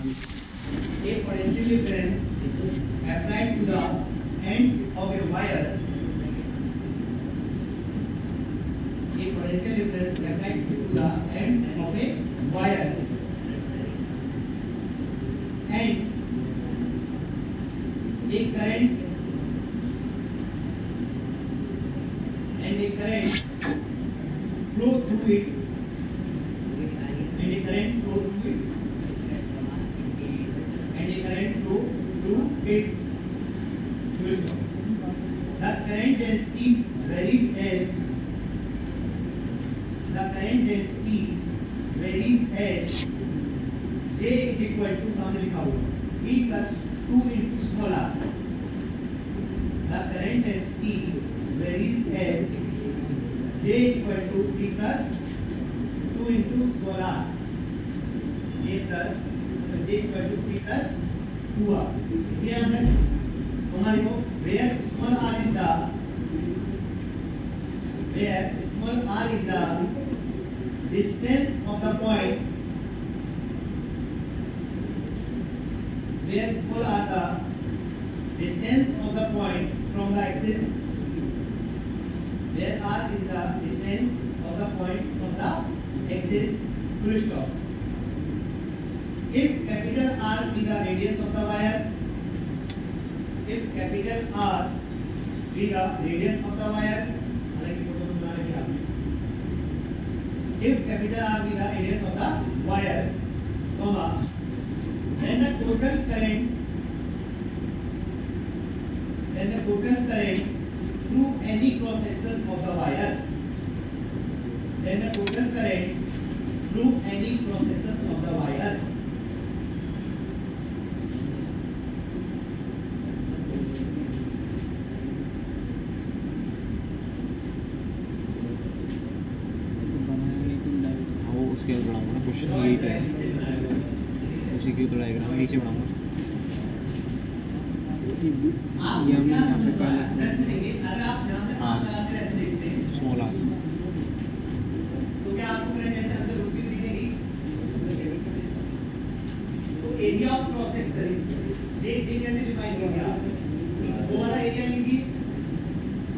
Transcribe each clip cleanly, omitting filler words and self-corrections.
A potential difference applied to the ends of a wire. A potential difference applied to the ends of a wire and a current flow through it and a current flow through it and a current flow through it. The current density varies as J is equal to सामने लिखा हुआ V plus 2 into small r. The current density varies as J is equal to V plus 2 into small r. J is equal to V plus 2r. इसलिए हमने हमारे को where small r is the distance of the point, where small r the distance of the point from the axis, where r is the distance of the point from the axis, full stop. If capital R be the radius of the wire, if capital R be the radius of the wire, if capital R be the radius of the wire, comma, then the total current through any cross section of the wire, उसके बाद बढ़ाऊँगा ना question यही तो है, उसी के diagram नीचे बढ़ाऊँगा उसको। ये हमने यहाँ पे पहले हाँ स्मॉल आर तो क्या आपको करंट ऐसे अंदर उसकी दिखेगी? तो एरिया ऑफ क्रॉस सेक्शन जे कैसे डिफाइन करेंगे आप? वो वाला एरिया लीजिए,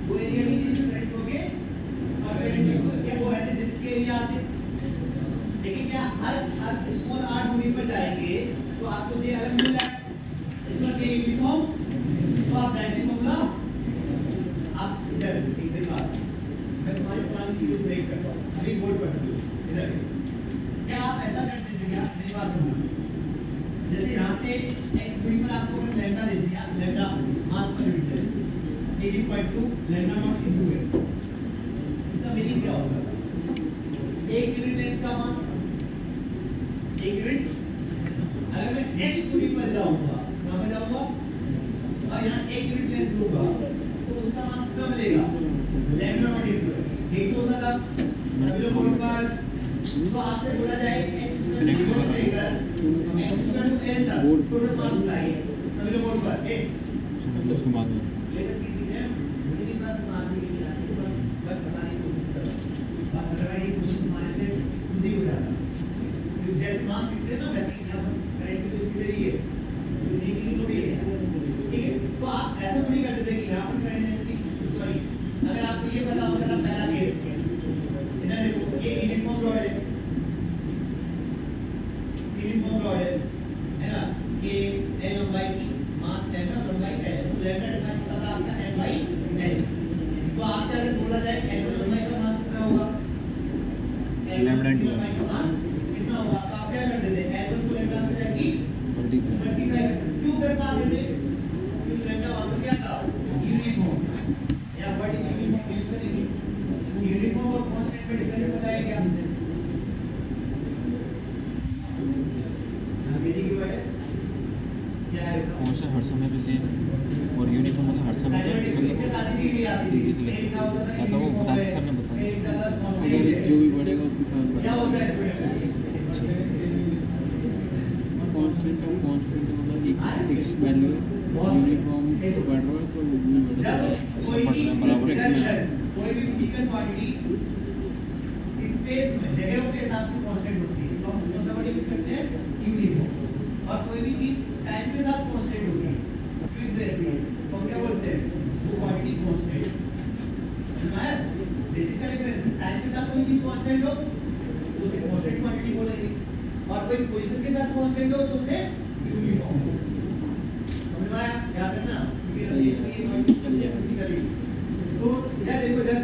वो एरिया लीजिए जो करंट होगे और करंट क्या वो ऐसे डिस्क के एरिया आते हैं। लेकिन क्या हर स्मॉल r दूरी पर जाएंगे तो आपको जे अलग मिल जाएगा, इसमें जे यूनिफॉर्म, तो आप डायरेक्टली फॉर्मूला आप इधर एक दिन बाद मैं तुम्हारी पुरानी चीजों को ब्रेक करता हूँ अभी बोर्ड पर समझो इधर। क्या आप ऐसा कर दीजिएगा, मेरी बात सुनो, जैसे यहाँ से x दूरी पर आपको अगर लैम्डा दे दिया, लैम्डा मास पर यूनिट है, is equal to lambda naught into x, इसका मीनिंग क्या होगा? एक यूनिट लेंथ का मास, एक यूनिट, अगर मैं x दूरी पर जाऊंगा, कहां पर जाऊंगा और यहाँ एक यूनिट लेंथ लूंगा तो उसका मास कितना मिलेगा? Lambda naught into x। एक तो होता था अगले बोर्ड पर, तो आपसे बोला जाए x लेकर x टू n तक टोटल मास बताइए अगले बोर्ड पर एक उसके बाद लेकर की चीज है, मुझे नहीं पता तुम आदमी नहीं आती, तो बस बताने की कोशिश करो, बात बताने की कोशिश तुम्हारे से खुद ही हो जाता है। जैसे मास लिखते हैं ना वैसे ही यहाँ पर करंट भी तो इसके लिए ही है, ये चीज तो भी है, ठीक है? तो आप ऐसा थोड़ी करते थे कि यहाँ पर करंट डेंसिटी, सॉरी, अगर आपको ये पता होगा ना पहला केस, इधर देखो ये यूनिफॉर्म रॉड है ना, ये n लंबाई की मास है ना, लंबाई है, तो लैम्डा डिफाइन होता था आपका n by n। तो आपसे अगर बोला जाए n लंबाई का मास कितना होगा, लैम्डा इनटू लंबाई का मास कितना होगा, तो आप क्या कर देते हैं n को लैम्डा से जाके मल्टीप्लाई क्यों कर पाते थे? क्योंकि लैम्डा वहां पर क्या था? यूनिफॉर्म, या व्हाट इज यूनिफॉर्म यूज करेंगे, यूनिफॉर्म और कांस्टेंट में डिफरेंस बताया क्या? कौन सा हर समय पे सेम और यूनिफॉर्म मतलब हर समय पे मतलब आता वो बता सर ने बता अगर जो भी बढ़ेगा उसके साथ कांस्टेंट का मतलब एक फिक्स वैल्यू है, यूनिफॉर्म बढ़ रहा है तो वो भी बढ़ रहा है, सब बढ़ रहा है बराबर है। कोई भी फिजिकल क्वांटिटी स्पेस में जगहों के हिसाब से कांस्टेंट होती है, तो हम कौन सा वर्ड यूज करते हैं? यूनिफॉर्म। और टाइम के साथ कांस्टेंट होगी, फिक्स रहती है, तो हम क्या बोलते हैं वो क्वांटिटी कांस्टेंट। समझाया? बेसिक डिफरेंस, टाइम के साथ कोई चीज कांस्टेंट हो तो उसे कांस्टेंट क्वांटिटी बोलेंगे, और कोई पोजीशन के साथ कांस्टेंट हो तो उसे यूनिफॉर्म। समझ में आया? याद रखना सही है, चल जाएगा। तो इधर देखो इधर,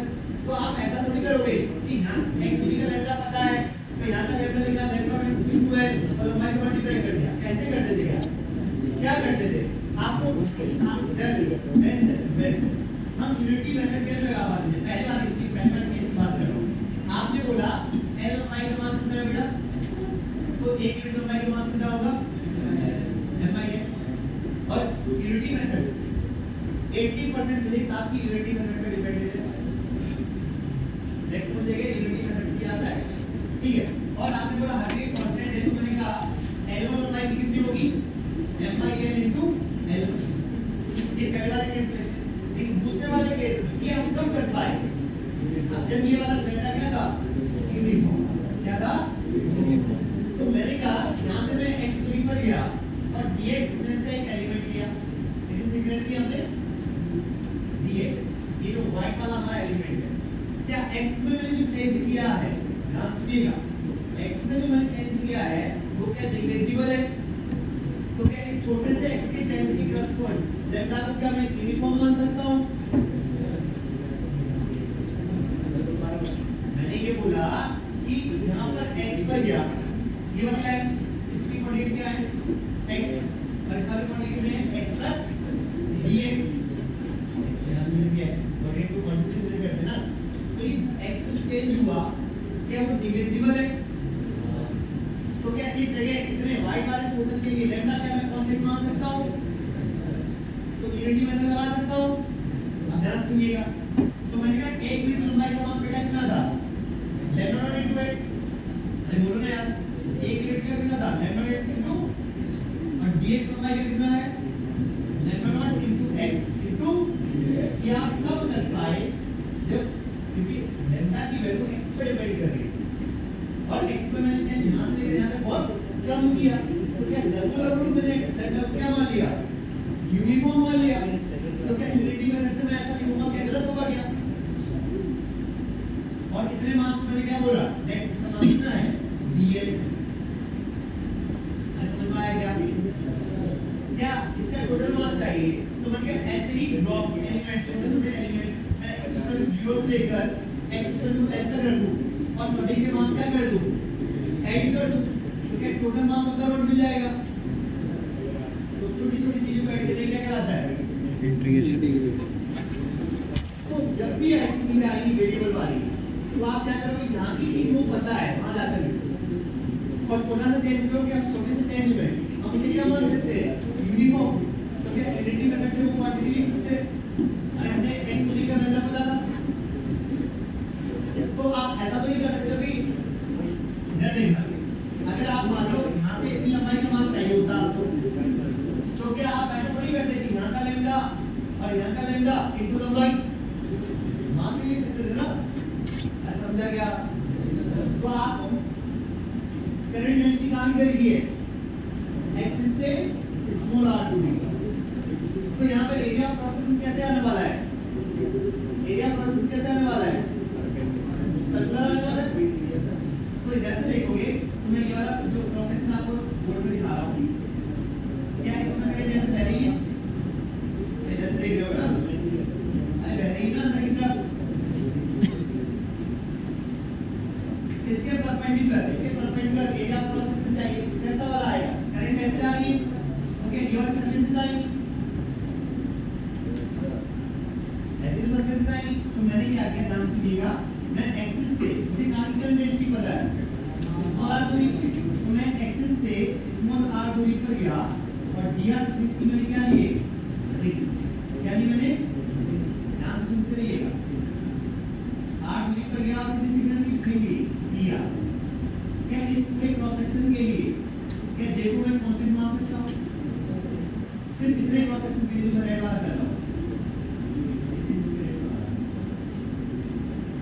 तो आप ऐसा थोड़ी करोगे कि हाँ x का लैम्डा पता है तो यहाँ का लैम्डा लिखा, लैम्डा * 2 है और लंबाई से मल्टीप्लाई कर दिया। कैसे करते थे? क्या करते थे? आपको हम यूनिटी मेथड कैसे लगा पाते थे? पहले वाले केस की बात कर रहा हूँ। आपने बोला L लंबाई का मास कितना है बेटा, तो 1 यूनिट लंबाई का मास कितना होगा mi है, और यूनिटी मेथड 80% फिजिक्स आपकी यूनिटी मेथड पे डिपेंडेंट है। नेक्स्ट समझिएगा, यूनिटी मेथड से आता है, ठीक है। और आपने बोला हर एक कांस्टेंट है, तो मैंने कहा L1 लंबाई की कितनी होगी min into L। ये पहले वाले केस में, लेकिन दूसरे वाले केस में ये हम कब कर पाए? जब ये वाला लैम्डा क्या था यूनिफॉर्म, क्या था यूनिफॉर्म। तो मैंने कहा यहाँ से मैं x3 पर गया और dx थिकनेस का एक एलिमेंट लिया, कितनी थिकनेस की हमने dx, ये जो व्हाइट वाला हमारा एलिमेंट है। क्या x में मैंने जो चेंज किया है, ध्यान सुनिएगा, x में जो मैंने चेंज किया है वो क्या नेग्लिजिबल है? तो क्या इस छोटे से x के चेंज की करस्पॉन्ड लैम्डा को क्या मैं यूनिफॉर्म मान सकता हूँ? मैंने ये बोला कि यहाँ पर x पर गया, ये वाली लाइन इसकी कोऑर्डिनेट क्या है x, और इस वाले कोऑर्डिनेट में x प्लस dx, कोऑर्डिनेट को कौन से ले करते ना, तो ये x का जो चेंज हुआ क्या वो नेग्लिजिबल है? तो क्या इस जगह इतने वाइड वाले पोर्शन के लिए लैम्डा क्या मैं कांस्टेंट मान सकता हूँ? तो यूनिटी मेथड लगा सकता हूँ। अब ध्यान सुनिएगा, तो मैंने कहा 1 यूनिट लंबाई का मास बेटा कितना था लैम्डा नॉट इनटू x, अरे बोलो ना यार, 1 यूनिट का कितना था लैम्डा नॉट इनटू, और dx लंबाई का कितना है lambda naught into x into, ये आप कब कर पाए? जब क्योंकि लैम्डा की वैल्यू x पर डिपेंड कर रही है और x में मैंने चेंज यहाँ से लेकर यहाँ तक बहुत कम किया, तो क्या लगभग मैंने लैम्डा क्या मान लिया यूनिफॉर्म मान लिया। तो क्या यूनिटी मेथड से मैं ऐसा लिखूंगा क्या गलत होगा क्या? और कितने मास मैंने क्या बोला नेट, इसका नाम कितना है dl, समझ में आया क्या? क्या इसका टोटल मास चाहिए, तो मैंने क्या ऐसे ही ब्लॉक्स एलिमेंट छोटे छोटे एलिमेंट मैं x 0 से लेकर x 10 तक रखूं और सभी के मास क्या कर दूं ऐड कर दूं, तो क्या total mass of the rod मिल जाएगा। तो छोटी छोटी चीजों को ऐड करने क्या कहलाता है इंटीग्रेशन। तो जब भी ऐसी चीजें आएंगी वेरिएबल वाली, तो आप क्या करोगे जहां की चीज वो पता है वहां जाकर लिखो, और छोटा सा चेंज करोगे आप छोटे से चेंज में हम इसे क्या मान सकते हैं यूनिफॉर्म। तो क्या यूनिटी मेथड से वो क्वांटिटी लिख सकते हैं? अरे हमने x तो का लैम्डा पता था, तो आप ऐसा तो नहीं कर सकते कि इधर देखना, अगर आप मान लो यहाँ से इतनी लंबाई का मास चाहिए होता आपको, तो क्या आप ऐसा थोड़ी करते कि यहाँ का लैम्डा और यहाँ का लैम्डा इनटू लंबाई मास ही लिख सकते थे ना? ऐसा समझा क्या? तो आपको करंट डेंसिटी कहाँ की रही है एक्सिस से स्मॉल r दूरी, तो यहाँ पे एरिया ऑफ प्रोसेसिंग कैसे आने वाला है? एरिया ऑफ प्रोसेसिंग कैसे आने वाला है? सर्कुलर आने वाला है। तो जैसे देखोगे तो मैं ये वाला जो क्रॉस सेक्शन आपको बोर्ड में दिखा रहा हूँ, क्या इसमें करंट जैसे बह रही है, ये जैसे देख रहे हो ना, अरे बह रही है ना अंदर की तरफ, इसके perpendicular area of cross section चाहिए, कैसा वाला आएगा? करंट कैसे आ रही है? ओके, ये वाली सरफेस आएगी, ऐसी तो सरफेस आएगी। तो मैंने क्या किया ध्यान सुनिएगा, मैं एक्सिस से मुझे कहाँ की करंट डेंसिटी पता है स्मॉल r दूरी, तो मैं एक्सिस से स्मॉल r दूरी पर गया और dr इसकी मैंने क्या लिए क्या ली मैंने, ध्यान से सुनते रहिएगा, r दूरी पर गया और कितनी थिकनेस की ली dr। क्या इस पूरे क्रॉस सेक्शन के लिए क्या j को मैं कांस्टेंट मान सकता हूँ? सिर्फ इतने क्रॉस सेक्शन के लिए जो मैं रेड वाला कर रहा हूँ,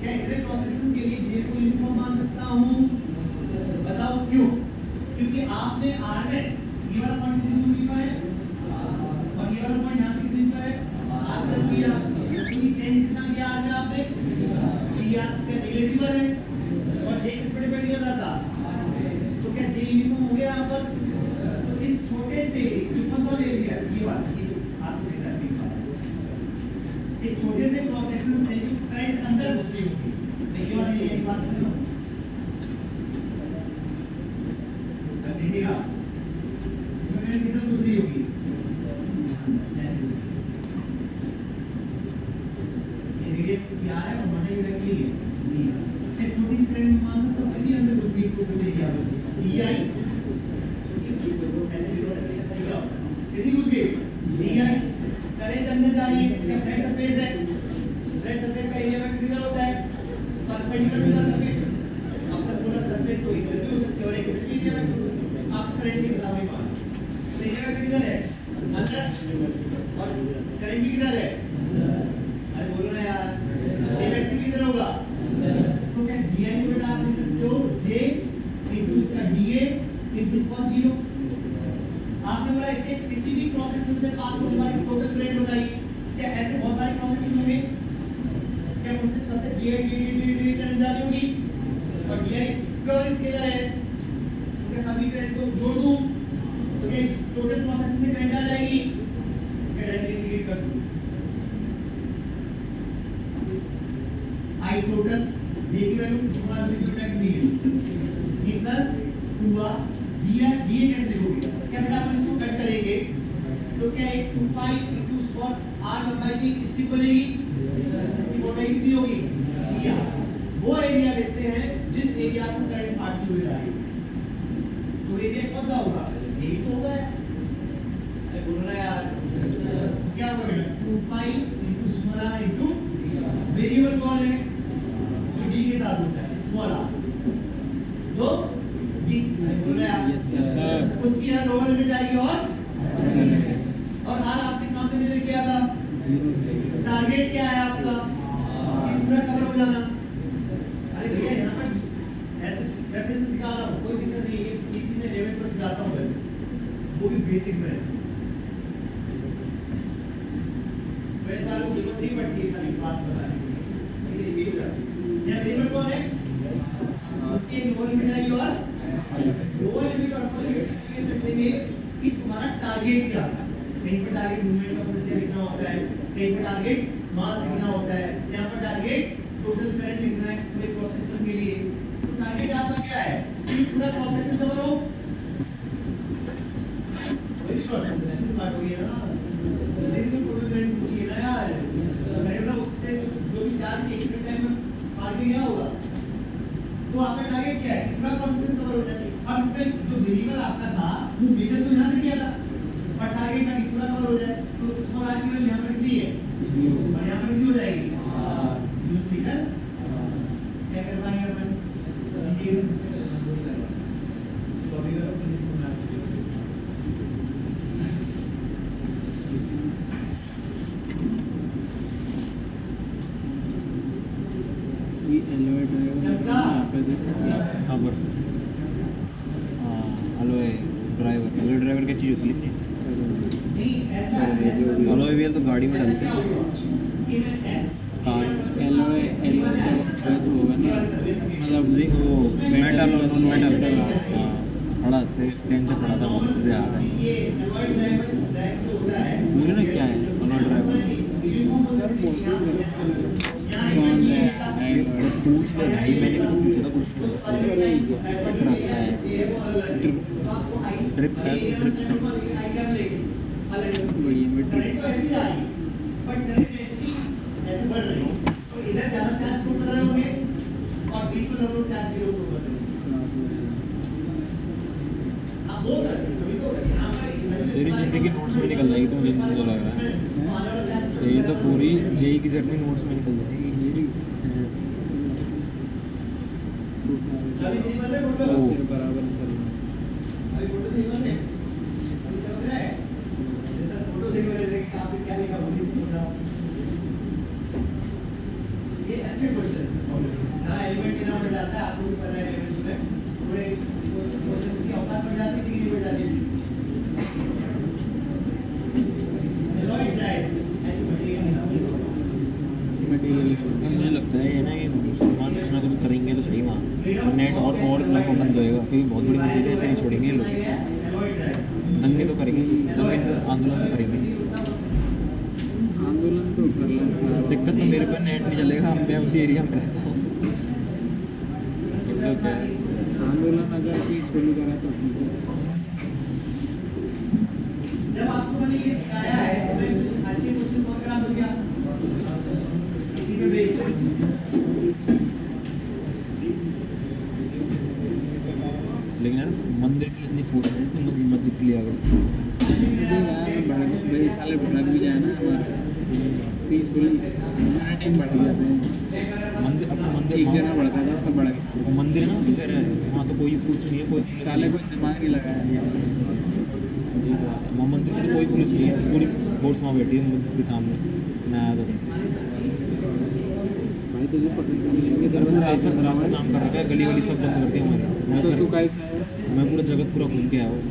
क्या इतने क्रॉस सेक्शन के लिए j को यूनिफॉर्म मान सकता हूँ? बताओ क्यों? क्योंकि आपने r में ये वाला क्वांटिटी यूज लिखा है क्या नेग्लिजिबल है और जे किस पे डिपेंड कर रहा था, तो क्या जे यूनिफॉर्म हो गया यहाँ पर। तो इस छोटे से यूनिफॉर्म वाले एरिया ये बात की आपको देखना है, एक छोटे से क्रॉस सेक्शन से जो करंट अंदर घुस रही होगी, मैं ये वाला एक बात कर रहा हूँ, देखिए आप इसमें करंट किधर घुस रही होगी, रेडियस क्या है और मोटाई रखी है, एक छोटी सी करंट मान सकते हो कितनी अंदर घुस गई को लेके आप DI ऐसे भी तरीका कितनी घुस गई DI करंट अंदर जा रही है, क्या फ्लैट सरफेस है, फ्लैट सरफेस का एरिया वेक्टर किधर होता है परपेंडिकुलर टू द सरफेस, अब सर्कुलर सरफेस तो इधर भी हो सकती है और एक इधर भी एरिया वेक्टर हो सकती है, आप करंट के हिसाब से मान तो एरिया वेक्टर किधर है अंदर और करंट भी किधर है, अरे बोलो ना यार ये वेक्टर किधर होगा, तो क्या DI को बेटा आप लिख सकते हो J into इसका DA into cos 0, आपने बोला इसे किसी भी क्रॉस सेक्शन से पास होने वाली टोटल करंट बताइए, क्या ऐसे बहुत सारे क्रॉस सेक्शन होंगे, क्या उनसे सबसे DI करंट जा रही होगी और DI प्योर स्केलर है, तो क्या सभी करंट को जोड़ दूं तो क्या इस टोटल क्रॉस सेक्शन में करंट आ जाएगी, क्या डायरेक्टली इंटीग्रेट कर दूं I total J की वैल्यू स्मॉल लिमिट तक नहीं है ये प्लस हुआ DA कैसे लिखोगे, क्या बेटा अपन इसको कट करेंगे तो क्या एक 2 पाई इनटू स्क्वायर r लंबाई की स्ट्रिप बनेगी, इसकी मोटाई कितनी होगी दिया, वो एरिया लेते हैं जिस एरिया को करंट पास हुई जा रही है, तो एरिया कौन सा होगा यही तो होगा, अरे बोलो ना यार क्या होगा 2 पाई into small r into variable कौन है जो d के साथ होता है स्मॉल r, तो d बोल रहे हैं आप यस सर, उसकी यहाँ लोअर लिमिट आएगी और r आपने कहाँ से मेजर किया था, टारगेट क्या है आपका कि पूरा कवर हो जाना, अरे भैया यहाँ पर ऐसे प्रैक्टिस से सिखा रहा हूँ कोई दिक्कत नहीं है, ये चीज मैं 11th में सिखाता हूँ वैसे वो भी बेसिक में वेदांत को जरूरत नहीं पड़ती है सारी बात बताने की, सीधे इजी हो जाती है, यहाँ वेरिएबल कौन है उसकी एक लोअर लिमिट आएगी और लोअर लिमिट और अपर लिमिट इसलिए से लिखेंगे कि तुम्हारा टारगेट क्या है, कहीं पर टारगेट मूवमेंट का पोटेंशियल लिखना होता है, कहीं पर टारगेट मास लिखना होता है, यहाँ पर टारगेट टोटल करंट लिखना है पूरे क्रॉस सेक्शन के लिए, तो टारगेट आपका क्या है कि पूरा क्रॉस सेक्शन कवर हो, वही क्रॉस सेक्शन ऐसे बात हो गई है ना, लेकिन तो टोटल करंट पूछिए ना यार, करंट ना उससे जो भी चार्ज एक मिनट टाइम में पार किया होगा, तो आपका टारगेट क्या है पूरा क्रॉस सेक्शन कवर हो जाए, अब इसमें जो वेरिएबल आपका था वो मेजर तो यहाँ से किया था पर टारगेट का पूरा कवर हो जाए, तो स्मॉल r की वैल्यू यहाँ पर कितनी है और यहाँ पर कितनी हो जाएगी यूज लिखकर क्या कर पाएंगे अपन इंटीग्रेशन से तो अभी अगर अपन इसको ना ये एलोए ड्राइवर यहाँ पे खबर एलोए ड्राइवर क्या चीज़ होती है, नहीं ऐसा एलोए व्हील तो गाड़ी में डालते हैं, कार एलोए तो वैसे होगा ना मतलब वो मेटल हाँ पढ़ा टेंथ में पढ़ा था बहुत से आ रहा है, मुझे ना क्या है एलोए ड्राइवर सर कौन है पूछ ले भाई, मैंने भी तो पूछा था कुछ रखता है ड्रिप का बढ़िया में ड्रिप ऐसे बढ़ रही है तो इधर ज्यादा चार्ज पुट कर रहे होंगे और बीच में हम लोग चार्ज जीरो पुट कर रहे हैं, आप वो कर कभी तो यहाँ पर तेरी जिंदगी नोट्स में निकल जाएगी, तो मुझे तो लग रहा है ये तो पूरी जेई की जर्नी नोट्स में निकल जाएगी, अभी सही बन रहे फोटो फिर बराबर चल रहा है, अभी फोटो सही बन रहे अभी समझ रहा है जैसा फोटो सही बन रहे कि आपने क्या लिखा वो इसको बताओ, ये अच्छे क्वेश्चन जहाँ एलिमेंट के नाम बढ़ जाता है, आपको भी पता है एलिमेंट्स में पूरे क्वेश्चंस की औकात बढ़ जाती है कि नहीं बढ़ जाती है, एलॉय ड्राइव्स ऐसी मटेरियल है ना मुझे लगता है ये ना कि मुसलमान कुछ ना कुछ करेंगे तो सही वहाँ, और नेट और लंबा बंद होएगा, क्योंकि बहुत बड़ी मस्जिद है, ऐसे नहीं छोड़ेंगे ये लोग। दंगे तो करेंगे, दंगे तो आंदोलन तो करेंगे। आंदोलन तो कर लेना। दिक्कत तो मेरे पे नेट नहीं चलेगा, मैं उसी एरिया में रहता हूँ। आंदोलन अगर पीसफुली करा तो ठीक है। जब आपको मैंने ये सिखाया है तो मैं कुछ अच्छे क्वेश्चन सॉल्व करा दूं क्या इसी पे बेस लेकिन यार मंदिर के लिए इतनी फूट है, इतनी मस्जिद के लिए आ गए। भाई साले भड़क भी जाए ना हमारा पीसफुली यूनिटी बढ़ जाते हैं। मंदिर अपना मंदिर एक जना बढ़ता था सब बढ़ गया। वो मंदिर है ना, तो कह रहा है वहाँ तो कोई पुलिस नहीं है, कोई साले कोई दिमाग नहीं लगाया। वहाँ मंदिर में तो कोई पुलिस नहीं है, पूरी फोर्स वहाँ बैठी है मंदिर के सामने। मैं आया था भाई तुझे पकड़ रास्ता जाम कर रखा है, गली वाली सब बंद कर दी हमारी। तो तू कैसे आया? मैं पूरा जगत पूरा घूम के आया हूँ।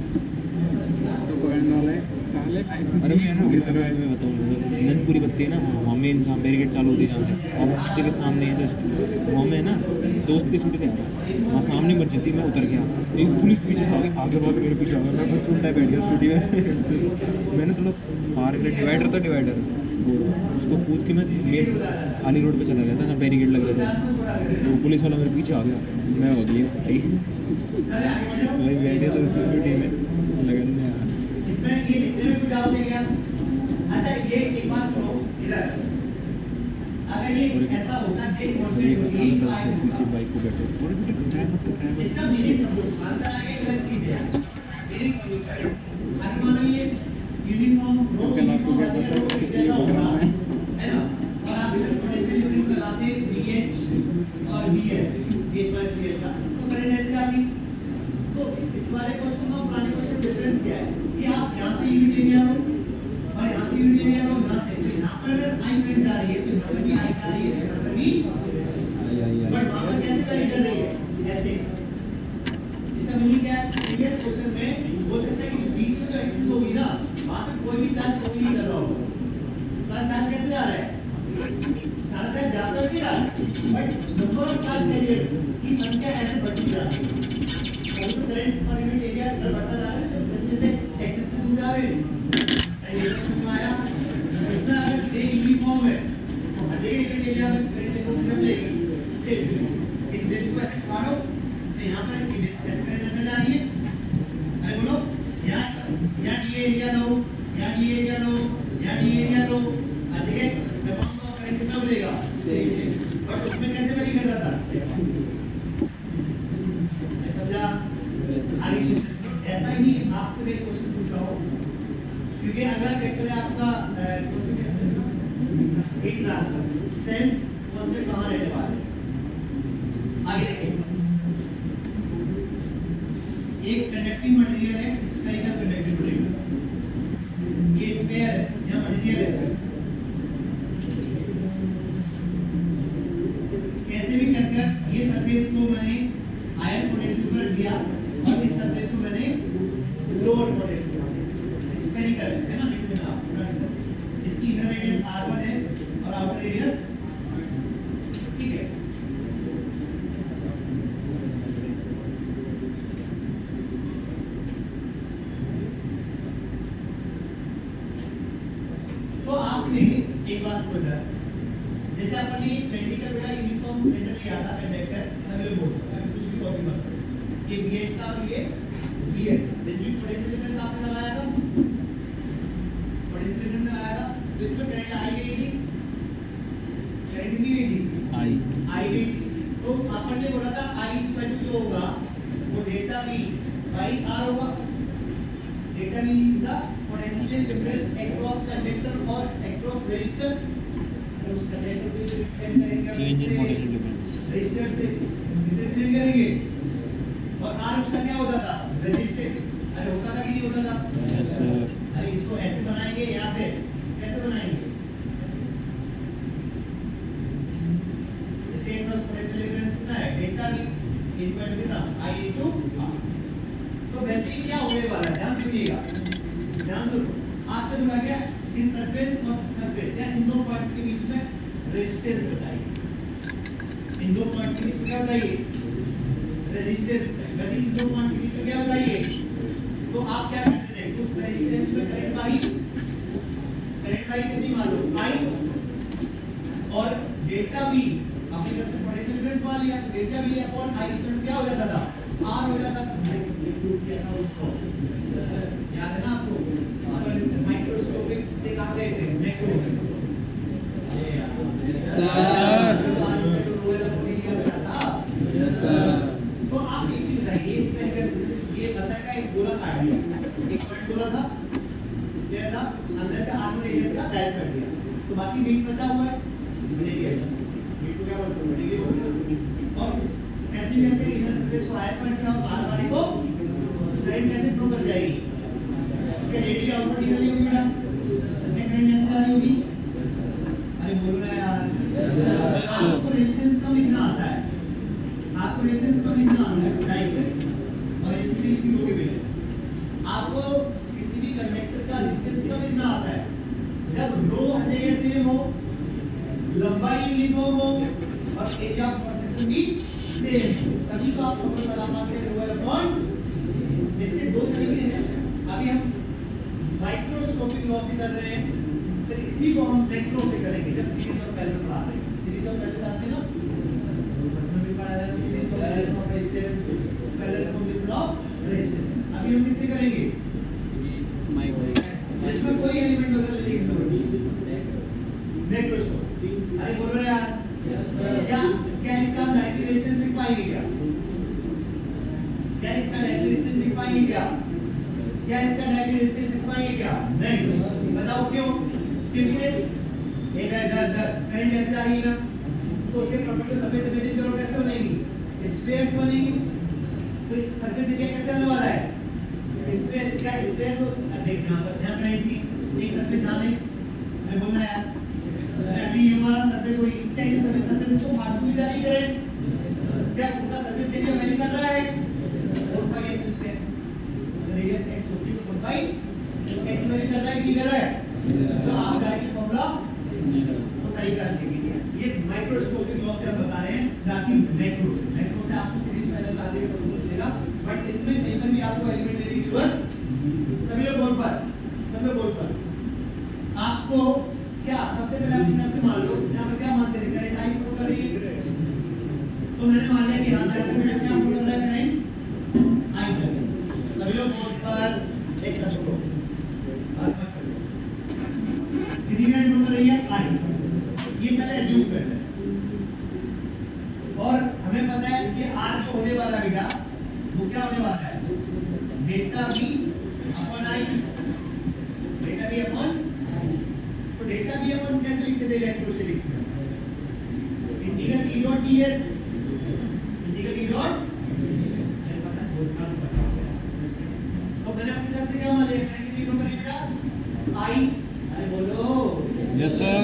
तो कोई वाला है साले अरे मैं ना मैं बताऊँ, नंदपुरी बत्ती है ना, वहाँ में जहाँ बैरिकेड चालू होती है जहाँ से, और बच्चे के सामने है जस्ट वहाँ में ना, दोस्त के स्कूटी से आ रहा वहाँ सामने बच्ची थी, मैं उतर गया, एक पुलिस पीछे से आ गई, आगे भाग मेरे पीछे आ गया, मैं खुद उल्टा बैठ गया स्कूटी में। मैंने थोड़ा पार कर, डिवाइडर था डिवाइडर, उसको कूद के मैं मेन खाली रोड पे चला गया था जहाँ बैरिकेड लग रहे थे, तो पुलिस वाला मेरे पीछे आ गया, मैं हो गया भाई बैठ गया था उसकी स्कूटी में, लगन में आया। इसमें ये लिखने में कोई डाउट है क्या? अच्छा ये एक बात सुनो इधर, अगर ये ऐसा होता चेक और कॉन्स्टेंट ये होती अंकल से पीछे बाइक को बैठे, थोड़े बेटे घबराए मत इसका मीनिंग समझो, अंतर आगे एक अलग चीज है, मीनिंग समझो। अगर मान लो ये यूनिफॉर्म रो अंकल आपको क्या पता है किस लिए जैसा पकड़ा होगा, है? है ना, और आप इधर पोटेंशियल डिफरेंस लगाते BH और BL, BH माइनस BH का, तो करंट ऐसे जाती। तो इस वाले क्वेश्चन में पुराने क्वेश्चन डिफरेंस क्या है कि आप यहाँ से यूनिट एरिया लो और यहाँ से यूनिट एरिया लो, यहाँ से, तो यहाँ पर अगर आई करंट जा रही है तो यहाँ पर भी आई जा रही है, यहाँ पर भी, बट वहाँ पर कैसे वैरी कर रही है, ऐसे। इसका मीनिंग क्या है? प्रीवियस क्वेश्चन में हो सकता है कि बीच में जो एक्सिस होगी ना, वहाँ से कोई भी चार्ज फ्लो नहीं कर रहा होगा, सारा चार्ज कैसे जा रहा है, सारा चार्ज जाता है रहा है, but number of charge carriers की संख्या ऐसे बढ़ती जा रही है। तो करंट पर यूनिट एरिया इधर बढ़ता जा रहा है, जैसे जैसे एक्सिस से दूर जा रहे हैं, एंड ये समझ आया। इसमें अगर जे यूनिफॉर्म है तो हर जगह यूनिट एरिया में करंट को मिलेगी, सेम इस डिस्क को ऐसे फाड़ो तो यहाँ पर ये डिस्क कैसे करंट अंदर जा रही है, अरे बोलो यहाँ डी एरिया लो, यहाँ डी एरिया लो, यहाँ डी एरिया लो, हर जगह अमाउंट ऑफ करंट कितना मिलेगा, बट उसमें कैसे वैरी कर रहा था, समझा? आगे क्वेश्चन ऐसा ही आपसे मैं क्वेश्चन पूछ रहा हूँ, क्योंकि अगला चैप्टर है आपका कौन सा चैप्टर है, हीट ट्रांसफर, सेम कॉन्सेप्ट कहाँ रहने वाला है, आगे देखिए। एक कंडक्टिंग मटेरियल है, स्फेरिकल कंडक्टिंग मटेरियल, ये स्फीयर है, यहाँ मटेरियल है, कैसे भी कर ये सरफेस को मैंने हायर पोटेंशियल पर दिया और इस सरफेस को मैंने लोअर पोटेंशियल, स्फेरिकल है ना, देखिए ना, इसकी इनर रेडियस r1 है और आउटर रेडियस, ठीक है। तो आपने एक बात समझा, जैसे अपन ने सिलेंड्रिकल बेटा यूनिफॉर्म सिलेंडर लिया था कंडक्टर, सभी लोग बोलते हैं कुछ भी कॉपी मत करो, ये BH था और ये BL, बेसिकली पोटेंशियल डिफरेंस आपने लगाया था, पोटेंशियल डिफरेंस लगाया था, तो इसमें करंट आई गई थी, करंट नहीं गई थी, आई गई थी, तो अपन ने बोला था I इक्वल टू जो होगा वो डेल्टा V बाई R होगा, delta V is the potential difference across conductor और अक्रॉस रेजिस्टर, उस कंडक्टर को रिफ्लेक्ट करेंगे change in potential difference resistor से इसे रिफ्लेक्ट करेंगे, और R उसका क्या होता था, रेजिस्टेंस, अरे होता था कि नहीं होता था, अरे इसको ऐसे बनाएंगे या फिर कैसे बनाएंगे, इसके अक्रॉस पोटेंशियल डिफरेंस कितना है, डेल्टा V इक्वल टू कितना I इनटू R। तो वैसे ही क्या होने वाला है, ध्यान सुनिएगा, ध्यान सुनो, आपसे बोला गया इस सरफेस और सरफेस या इन दो पार्ट्स के बीच में रेजिस्टेंस बताइए, इन दो पॉइंट्स के बीच में क्या बताइए, रेजिस्टेंस। वैसे इन दो पॉइंट्स के बीच में क्या बताइए, तो आप क्या करते थे, उस रेजिस्टेंस में करंट बाई कितनी मान लो आई, और डेल्टा बी अपनी तरफ से पोटेंशियल डिफरेंस मान लिया, delta B upon I square क्या हो जाता था, आर हो जाता था। प्रूव किया था उसको, याद है ना आपको, माइक्रोस्कोपिक से कहा गए थे मैक्रो। तो आप एक चीज बताइए, इसमें अगर ये अंदर का एक गोला काट दिया, एक पॉइंट गोला था, स्क्वायर था, अंदर का आर्म रेडियस का डायरेक्ट कर दिया, तो बाकी मीन बचा हुआ है रेडियस, मीन को क्या बोलते हैं रेडियस होता है। और ऐसे भी हमने इनर सरफेस को हायर पॉइंट का बाहर वाले को करंट कैसे फ्लो कर जाएगी, क्या रेडियस आउटपुट निकल रही होगी बेटा, क्या करंट ऐसे जा रही होगी, अरे बोल रहा है यार, आपको रेजिस्टेंस कम लिखना आता है, आपको रेजिस्टेंस कम लिखना आता है राइट, और एसटीडी इसकी लोगे बेटे, आपको किसी भी कंडक्टर का रेजिस्टेंस कम लिखना आता है जब रो हर जगह सेम हो, लंबाई यूनिफॉर्म हो और एरिया ऑफ क्रॉस सेक्शन भी सेम, तभी तो आप फॉर्मूला लगा पाते हैं रो अपॉन। इसके दो तरीके हैं, अभी हम माइक्रोस्कोपिक लॉ से कर रहे हैं, फिर इसी को हम मैक्रो से करेंगे जब सीरीज और पैरेलल पढ़ा रहे हैं। सीरीज और पैरेलल जानते हैं ना, उसमें भी पढ़ा है series of resistance, parallel combination of resistance. अभी हम किससे करेंगे, जिसमें कोई एलिमेंट वगैरह लेने की जरूरत नहीं, मैक्रोस्कोप। अरे बोल रहे यार, क्या इसका हम डायरेक्ट रेजिस्टेंस लिख पाएंगे क्या इसका डायरेक्ट रेजिस्टेंस लिख पाएंगे क्या इसका डायरेक्ट रेजिस्टेंस लिख पाएंगे क्या, नहीं। बताओ क्यों, क्योंकि इधर करंट ऐसे आ रही है ना, तो उसके परपेंडिकुलर सरफेस इमेजिन करो कैसे बनेगी, स्फीयर्स बनेगी, तो सरफेस एरिया कैसे आने वाला है, स्फीयर क्या, स्फीयर को देखना पर ध्यान रखना कि एक सरफेस आ नहीं, मैं बोलना यार अभी ये हमारा सरफेस हुई, क्या ये सरफेस को मारती हुई जा रही है, क्या उनका सरफेस एरिया वैरी कर रहा है 4πx स्क्वायर, रेडियस x होती है तो 4πx वैरी कर रहा है कि कर रहा है, तो आप डायरेक्ट फॉर्मूला तो तरीका सीखिए। ये माइक्रोस्कोपिक लॉ से हम बता रहे हैं, बाकी मैक्रो से आपको सीरीज पैरेलल का देगा सब कुछ मिलेगा, बट इसमें कहीं पर भी आपको एलिमेंट लेने की जरूरत, सभी लोग बोर्ड पर आपको क्या सबसे पहले अपनी तरफ से मान लो, यहाँ पर क्या मानते थे, करंट आई फ्लो कर रही है, तो मैंने मान लिया कि यहाँ से आकर क्या फ्लो कर रहा है, करंट आई कर रही है। सभी लोग बोर्ड पर एक तरफ को कितनी करंट फ्लो कर रही है, आई, ये पहले एज्यूम कर लें। और हमें पता है कि आर जो होने वाला बेटा वो क्या होने वाला है, delta B upon I, delta B upon, तो डेल्टा बी अपन कैसे लिखते थे इलेक्ट्रोस्टैटिक्स में, integral E dot dS, integral E dot, तो मैंने अपनी तरफ से क्या मान लिया, करंट कितनी फ्लो करेगा, I, अरे बोलो, यस सर।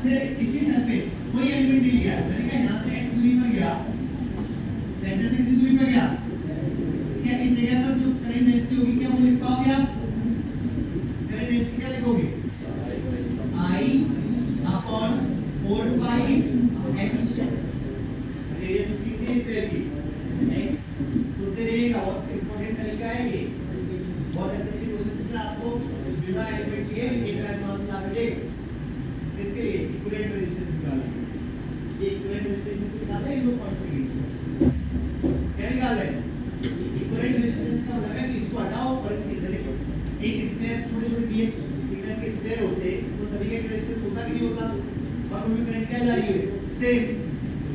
फिर इसी सरफेस कोई एलिमेंट नहीं लिया, मैंने कहा यहाँ से x दूरी पर गया, सेंटर से कितनी दूरी पर गया, क्या इस जगह पर जो करंट डेंसिटी होगी क्या वो लिख पाओगे आप, करंट डेंसिटी क्या लिखोगे, I upon 4πx square, radius उसकी कितनी स्क्वायर की x, सुनते रहिएगा, बहुत इंपॉर्टेंट तरीका है ये, बहुत अच्छे क्वेश्चंस में आपको बिना एलिमेंट लिए एक लाइन मार्क्स ला के देगा। इसके लिए इक्विवेलेंट रेजिस्टेंस निकालना है, ये इक्विवेलेंट रेजिस्टेंस निकालना है इन दो पॉइंट्स के बीच में, क्या निकालना है, इक्विवेलेंट रेजिस्टेंस का मतलब है कि इसको हटाओ और इधर एक स्क्वायर छोटे-छोटे dx थिकनेस के स्क्वायर होते हैं, तो सभी का रेजिस्टेंस होता कि नहीं होता, और उनमें करंट क्या जा रही है, सेम,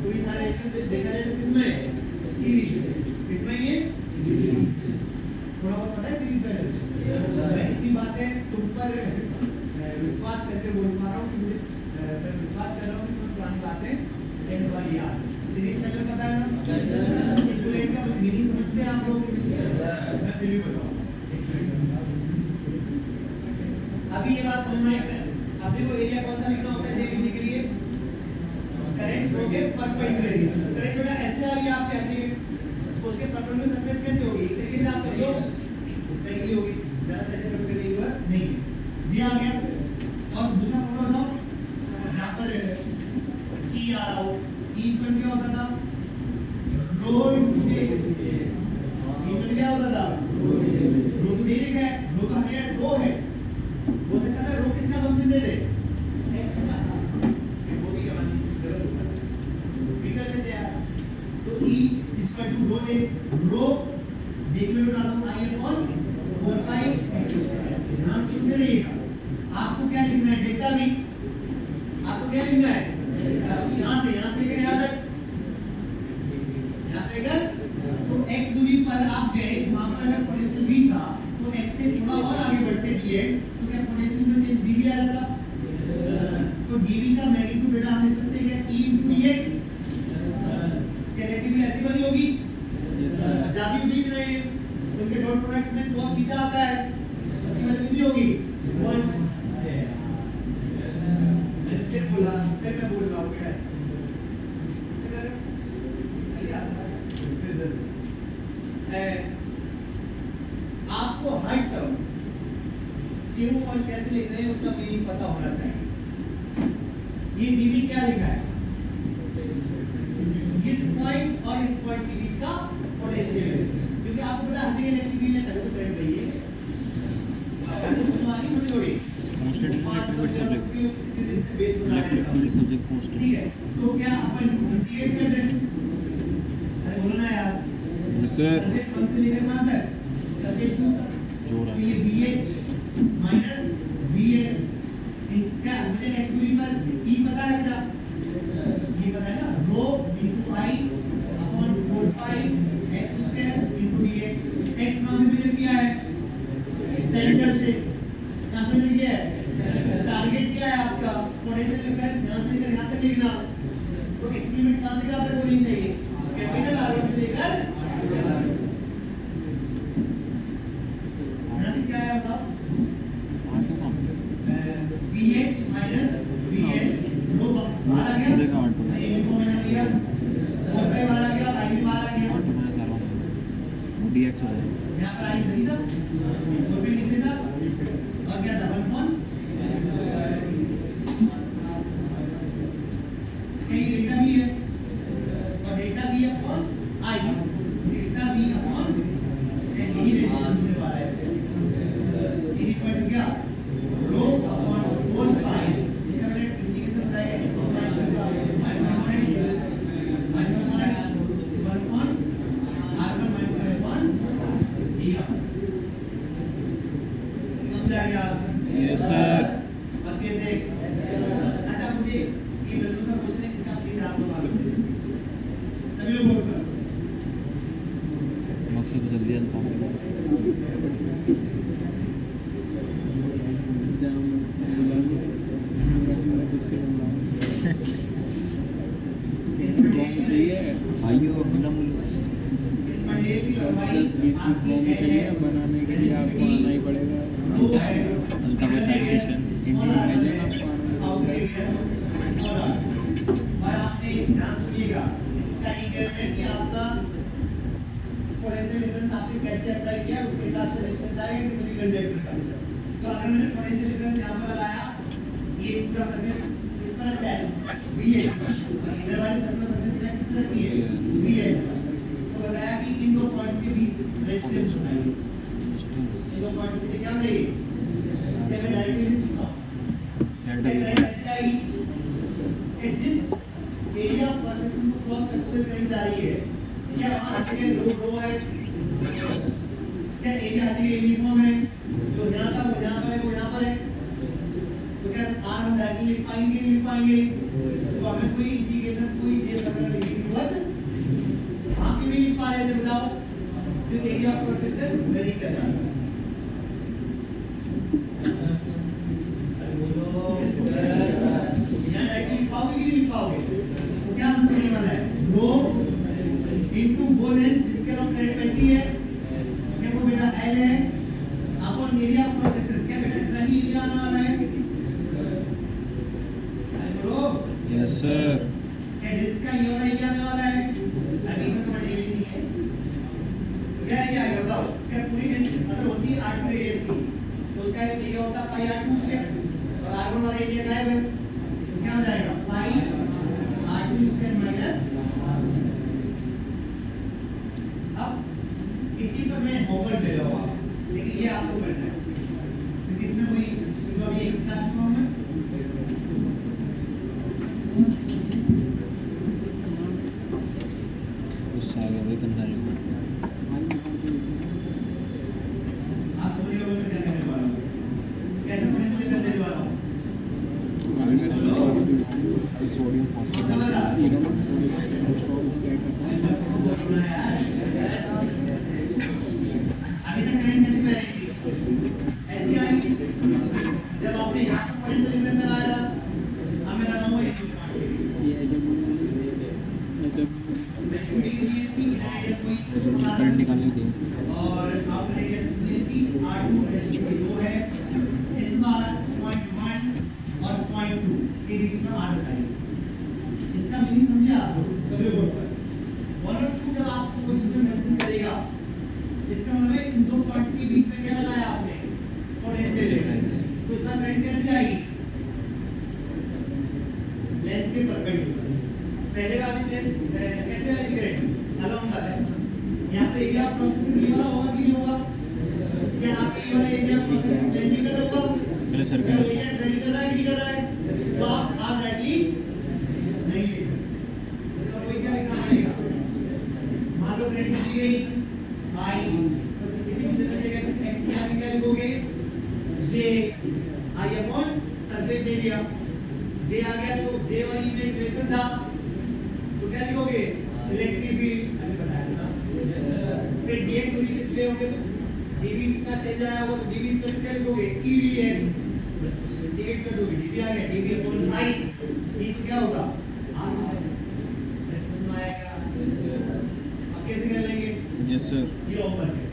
तो ये सारे रेजिस्टेंस देखा जाए तो किसमें, सीरीज में, किसमें ये थोड़ा बहुत पता है सीरीज में, मैं इतनी बातें तुम पर विश्वास करके बोल पा रहा हूँ कि मुझे मैं विश्वास कर रहा हूँ कि तुम्हें पुरानी बातें टेंथ वाली याद है, सीरीज पैटर्न पता है ना, इक्विवेलेंट का मीनिंग समझते हैं आप लोग, मैं फिर भी बताऊँ। अभी ये बात समझ में आई है, अपने को एरिया कौन सा लिखना होता है जेबीटी के लिए, करंट फ्लो के परपेंडिकुलर एरिया, करंट फ्लो ऐसे आ रही है आपके आगे, उसके परपेंडिकुलर सरफेस कैसे होगी, इस तरीके से आप समझो, इस तरीके की होगी, ज़्यादा अच्छे परपेंडिकुलर एरिया नहीं है जी, आ गया। और दूसरा फॉर्मूला बताओ, यहाँ पर ध्यान से सुनते रहिएगा। आपको क्या लिखना है? Delta we. आपको क्या लिखना है? यहाँ से लेकर यहाँ तक, यहाँ से लेकर तो x दूरी पर आप गए, वहाँ पर अगर पोटेंशियल v था तो x से थोड़ा और आगे बढ़ते dx, तो क्या पोटेंशियल में चेंज dv आ जाता? तो dv का मैग्नीट्यूड बेटा हम लिख सकते हैं क्या? e into dx। क्या रिलेटिविटी ऐसी बनी होगी? जब भी देख रहे हैं तो उनके डॉट प्रोडक्ट में cos थीटा आता है, उसकी वैल्यू कितनी होगी? 1। फिर मैं बोल रहा हूँ बेटा, आपको हर टर्म क्यों और कैसे लिख रहे हैं उसका मीनिंग पता होना चाहिए। ये dv क्या लिखा है? इस पॉइंट और इस पॉइंट के बीच का पोटेंशियल, क्योंकि आपको पता है हर जगह इलेक्ट्रिक फील्ड है, तो करंट वही है। तुम्हारी थोड़ी Constant electric base electric field subject ठीक कांस्टेंट। है, तो क्या अपन इंटीग्रेट कर दें? अरे बोलो ना यार। सर सरफेस 1 से लेकर कहां तक? सरफेस 2 तक। जोड़ तो ये BH माइनस VL क्या मुझे x दूरी पर E पता है बेटा? ये पता है ना, रो into I upon 4 pi x square into dx। x कहां से मेजर किया है? सेंटर से। कहां से मिल गया है? टारगेट क्या है आपका? पोटेंशियल डिफरेंस यहां से लेकर यहां तक लिखना। तो x की लिमिट कहां से कहां तक होनी चाहिए? कैपिटल R1 से लेकर यहां से क्या है बताओ? VH माइनस VL रो बाहर आ गया। देखा 8 ये इनको मैंने किया 4 बाहर आ गया और I भी बाहर आ गया। 8 माइनस R1 dx हो जाएगा। यहाँ पर I नहीं था, 4 भी नीचे था और क्या था? 1 अपॉन कहीं डेल्टा भी है और डेल्टा भी अपॉन I, डेल्टा भी अपॉन यही रेशियो होने वाला है ऐसे। इज इक्वल टू क्या? रो अपॉन 4 पाई। इसका मैंने इंटीग्रेशन बताया x को माइनस का minus r1 minus r1 dr। समझ आ गया? Yes sir. और कैसे? अच्छा मुझे ये लल्लू सा क्वेश्चन है, इसका प्लीज आप लोग आंसर दीजिए। सभी लोग बोल कर मकसद जल्दी अंत आइयो हमला इस मटेरियल की लंबाई 10-20 बॉम्ब चाहिए बनाने के लिए आपको आना ही पड़ेगा। हल्का कोई साइटेशन इंजीनियर है जो आपको आना पड़ेगा। और आपने ध्यान सुनिएगा, इसका ये कहना है कि आपका पोटेंशियल डिफरेंस आपने कैसे अप्लाई किया उसके हिसाब से रेजिस्टेंस आएगा किसी भी कंडक्टर का। तो अगर मैंने पोटेंशियल डिफरेंस यहाँ पर लगाया, ये पूरा सरफेस इस पर क्या है? VH और इधर वाली सरफेस क्या किस तरह की है? VH। तो बताया कि इन दो पॉइंट्स के बीच रेजिस्टेंस होता है। इन दो पॉइंट्स के बीच क्या होता है? मैं डायरेक्टली लिख सकता हूँ। करंट ऐसे जाएगी कि जिस एरिया ऑफ क्रॉस सेक्शन को क्रॉस करते हुए करंट जा रही है, क्या वहाँ हर जगह रो है? क्या एरिया हर जगह यूनिफॉर्म है? जो यहाँ था वो यहाँ पर है, वो यहाँ पर है। तो क्या R हम डायरेक्टली लिख पाएंगे नहीं लिख पाएंगे? तो हमें कोई इंटीग्रेशन कोई स्टेप वगैरह लिखने की जरूरत आप क्यों नहीं लिख पा रहे थे बताओ? क्योंकि area of cross section very कर रहा है। तो क्या आंसर होने वाला है? रो इनटू वो लेंथ जिसके अराउंड करंट बहती है, क्या वो बेटा L है upon area of cross section. क्या बेटा इतना ही एरिया आने वाला है? रो यस सर। क्या डिस्क का ये वाला एरिया आने वाला है? अभी इसमें तो मटेरियल नहीं है। क्या एरिया आएगा बताओ? क्या पूरी डिस्क अगर होती है R2 रेडियस की तो उसका एरिया होता है पाई R2 स्क्वायर और R1 वाला एरिया गायब है। क्या हो जाएगा? पाई R2 स्क्वायर माइनस। अब इसी पर मैं होमवर्क दे रहा हूँ लेकिन ये आपको करना है क्योंकि इसमें कोई जो अभी एक सिखा चुका हूँ मैं। गुस्सा आ गया भाई कंधारे को। आप समझ रहे हो मैं क्या कह रहा हूँ? सोडियम फॉस्फेट अभी तक करंट कैसे बह रही थी? ऐसी आ रही थी जब आपने यहाँ पर पोटेंशियल डिफरेंस लगाया था। अब मैं लगाऊंगा ये करंट निकालने के लिए और आप रेडियस की 8/2 है। इस बार 0.1 और 0.2 के बीच में R बताइए। इसका मीनिंग समझे आप लोग? सभी बोल पाए 1 और 2 जब आपको क्वेश्चन में मेंशन करेगा, इसका मतलब है इन दो पॉइंट्स के बीच में क्या लगाया आपने? Potential difference. तो इसका करंट कैसे जाएगी? लेंथ के परपेंडिकुलर। पहले वाली लेंथ कैसे आएगी करंट? Along the line. यहाँ पे एरिया ऑफ प्रोसेसिंग ये वाला होगा कि नहीं होगा? क्या आपके ये वाला एरिया ऑफ प्रोसेसिंग सिलेंड्रिकल होगा? पहले तो सर्कल एरिया वेरी कर रहा है कि नहीं कर रहा है? तो आप डायरेक्टली नहीं लिख सकते। इसका कोई क्या लिखना पड़ेगा? मान लो करंट दी गई I, किसी भी जगह x की वैल्यू क्या लिखोगे? J I upon surface area. J आ गया तो J और E में रिलेशन था, तो क्या लिखोगे? इलेक्ट्रिक फील्ड अभी बताया था। फिर dx और dx प्ले होंगे तो dv का चेंज आया होगा तो dv इसका क्या लिखोगे? edx। डिवाइड कर दोगे, dv आ गया dv अपॉन I। e तो क्या होगा? r समझ में आएगा? अब कैसे कर लेंगे? यस सर ये ओपन है।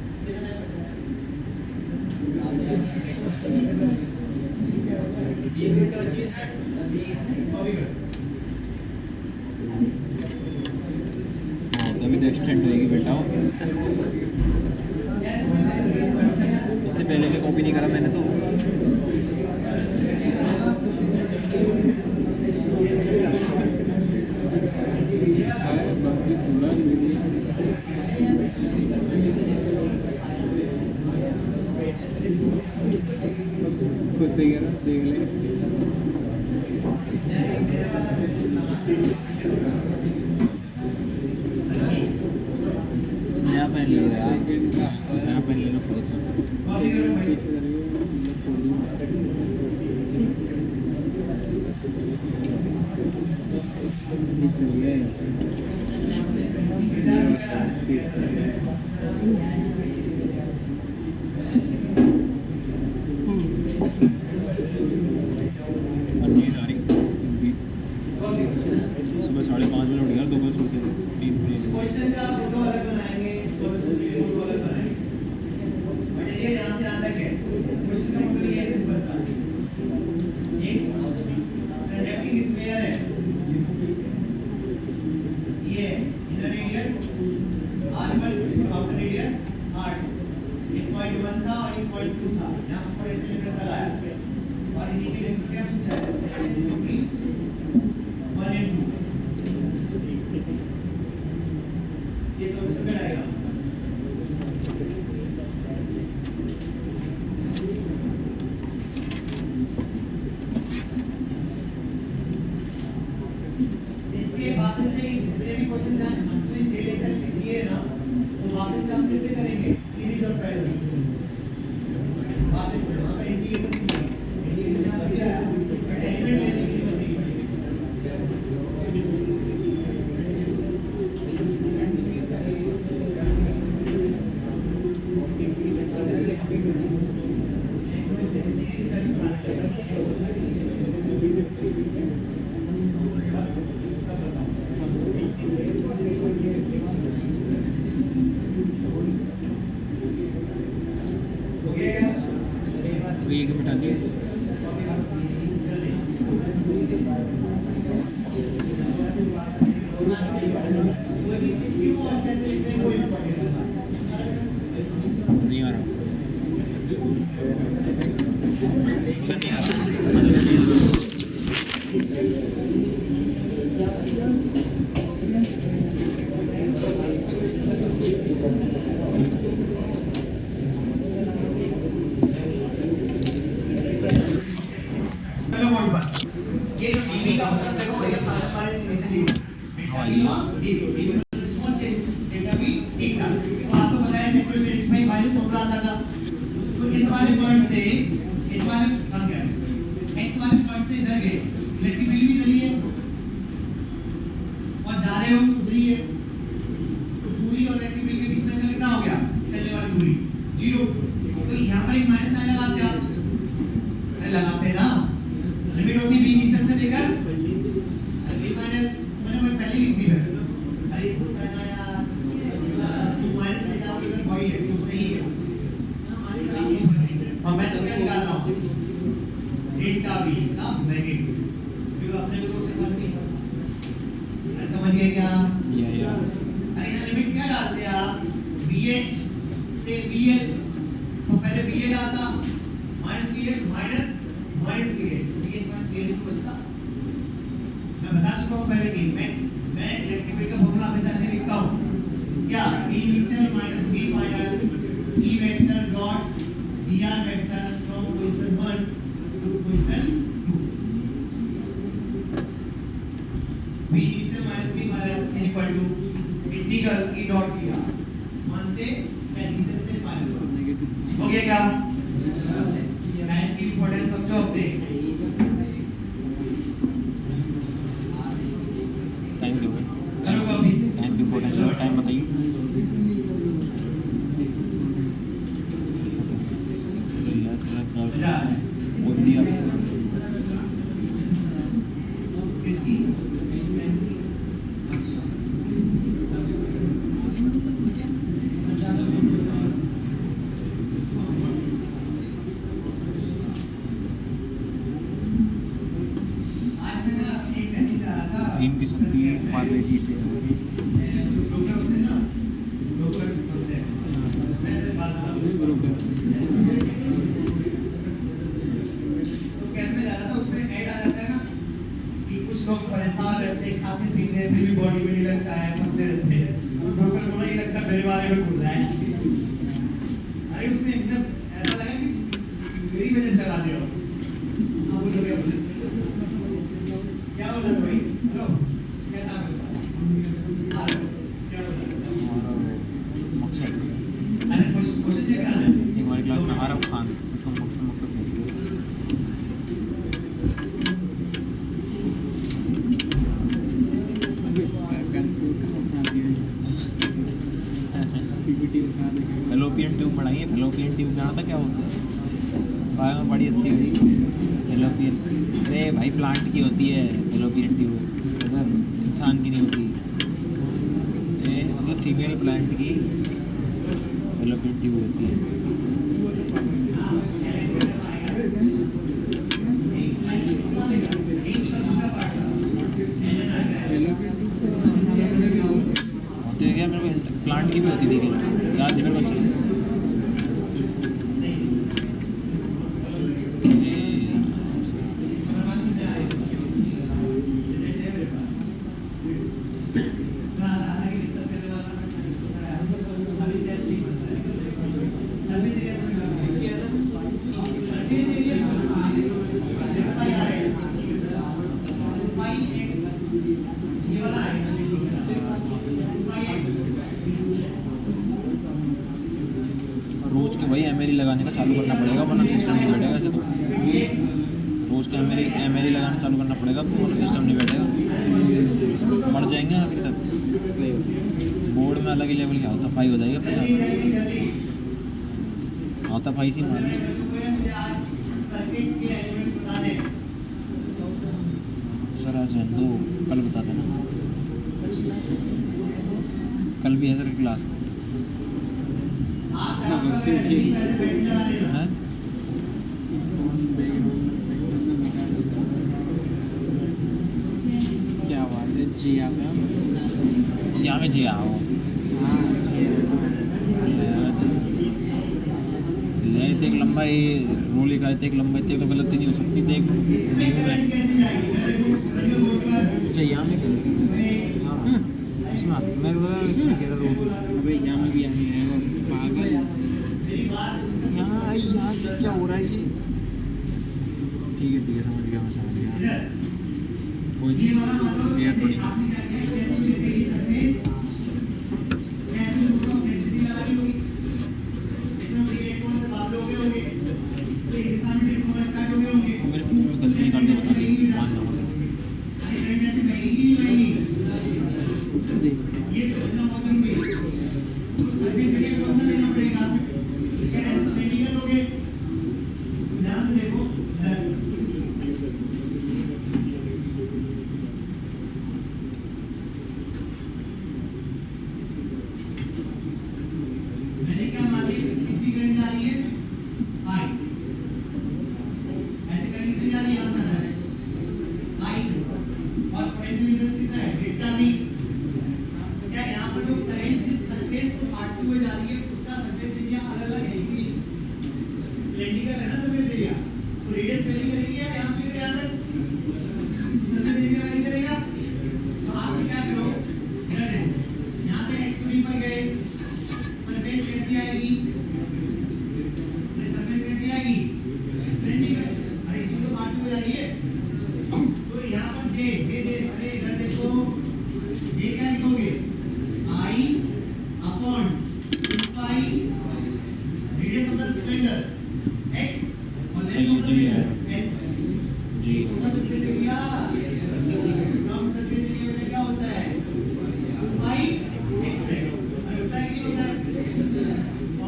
तभी तो एक्सटेंड होगी बेटा। इससे पहले भी कॉपी नहीं करा मैंने तो। खुद से कह रहा देख ले। नया पेन ले लो यार, नया पेन ले लो खुद से। पीछे करेंगे चलिए नींद आ रही सुबह 5:30 बजे उठ गया, 2 बजे सोते थे 3 बजे। क्वेश्चन का फोटो अलग बनाएंगे और उसकी फोटो अलग बनाएंगे। बट ये यहाँ से आता है क्वेश्चन का फोटो ये सिंपल सा एक कंडक्टिंग स्फीयर है, ये inner radius r1 outer radius r2। 1.1 था और 1.2 था। यहाँ पर पोटेंशियल डिफरेंस लगाया और इनकी रेशियो क्या पूछा है? 1 and 2। ये सॉल्यूशन में आएगा। इसके वापस से जितने भी क्वेश्चन हमने जे लेकर किए ना, तो वापस से हम कैसे करेंगे? सीरीज और पैरेलल। वापस से वहां पर इंटीग्रेशन यहाँ पे क्या है? एलिमेंट लेने की जरूरत नहीं पड़ेगी। एक मिनट आगे नहीं आ रहा। ये जो dv का मतलब देखो भैया हमारे सीधे से dv डेल्टा v और dv dv small change delta v ठीक था। तो आपको बताया नेटवर्क में x माइनस फॉर्मूला आता था। तो इस वाले पॉइंट से इस वाले कम क्या है? डेल्टा V का मैग्नीट्यूड, क्योंकि अपने को तो उससे फर्क नहीं पड़ता। समझ गए क्या? या अरे यहाँ लिमिट क्या डालते हैं आप? VH से VL, तो पहले VL आता minus VH minus VH minus VL तो बचता। मैं बता चुका हूँ पहले कि मैं इलेक्ट्रिक फील्ड का फॉर्मूला हमेशा ऐसे लिखता हूँ क्या? V initial minus V final E vector dot dr vector from position 1 to position 2। V initial minus V final is equal to integral E dot dr 1 से इनिशियल से फाइनल। हो गया क्या? टाइम की इंपॉर्टेंस समझो अपने। टाइम क्यों करो कॉपी। टाइम की इम्पोर्टेंस है, टाइम बताइए। बजा बोल दिया किसकी? आज मैं एक मैसेज आ रहा था। भीम की शक्ति पार्ले जी से है। ब्रोकर होते हैं ना, ब्रोकर्स होते हैं। मैं बात बता दूं ब्रोकर। तो कैब में जा रहा था, उसमें ऐड आ जाता है ना कि कुछ लोग परेशान रहते हैं, खाते पीते हैं, फिर भी बॉडी में नहीं लगता है, पतले रहते हैं। तो ब्रोकर को नहीं लगता मेरे बारे में बोल रहा है। अरे उसने एकदम ऐसा लगा कि मेरी वजह से लगा दिया। बोलो क्या बोला? क्या बोला था भाई? हेलो, क्या नाम है? क्या बोला? हमारा मकसद अरे क्वेश्चन चेक कराना है। एक हमारी क्लास में आरब खान, उसका मकसद कहते हैं। फेलोपियन ट्यूब बढ़ाई है। फेलोपियन ट्यूब जाना था क्या होता है? बायो में बड़ी होती है फेलोपियन। अरे भाई प्लांट की होती है फेलोपियन ट्यूब, अगर इंसान की नहीं होती। मतलब फीमेल प्लांट की फेलोपियन ट्यूब होती है। होती है क्या? मेरे को प्लांट की भी होती थी क्या? याद नहीं मेरे को अच्छे से। रोज के भाई एमएरी लगाने का चालू करना पड़ेगा, वरना सिस्टम नहीं बैठेगा। ऐसे तो रोज के एमएरी लगाना चालू करना पड़ेगा, वरना सिस्टम नहीं बैठेगा। मर जाएंगे आखिर तक। सही बोर्ड में अलग ही लेवल की हाथापाई हो जाएगी अपने साथ। हाथापाई सी मार सर आज दो कल बता देना। कल भी है सर क्लास है? क्या बात है जी? आप यहाँ में जी आओ ले एक लंबाई रोली का एक लंबाई तो गलती नहीं हो सकती। देख अच्छा यहाँ में इसमें मैं इसमें कह रहा हूँ अबे यहाँ में भी आने आएगा पागल। यहाँ से क्या हो रहा है ये? ठीक है समझ गया, मैं समझ गया। कोई नहीं यार थोड़ी मेरे फोन में गलती निकाल के बता दी, मान जाऊँगा। पोटेंशियल डिफरेंस कितना है डेल्टा V। तो क्या यहाँ पर जो करंट जिस सरफेस को काटते हुए जा रही है उसका सरफेस एरिया अलग-अलग है कि सिलेंड्रिकल है ना सरफेस एरिया, तो रेडियस वेरी करेगी या यहाँ से लेकर यहाँ तक सरफेस एरिया वेरी करेगा। तो आप क्या करो इधर देखो, यहाँ से x to b पर गए, सरफेस कैसी आएगी, सरफेस कैसी आएगी सिलेंड्रिकल, अरे इसी को काटते हुए जा रही है। तो यहाँ पर j अरे इधर देखो j क्या लिखोगे I upon 2 pi radius of the cylinder x और length of the cylinder l। जी तो surface area ground surface area में क्या होता है 2 pi x है, और होता है कि नहीं होता है।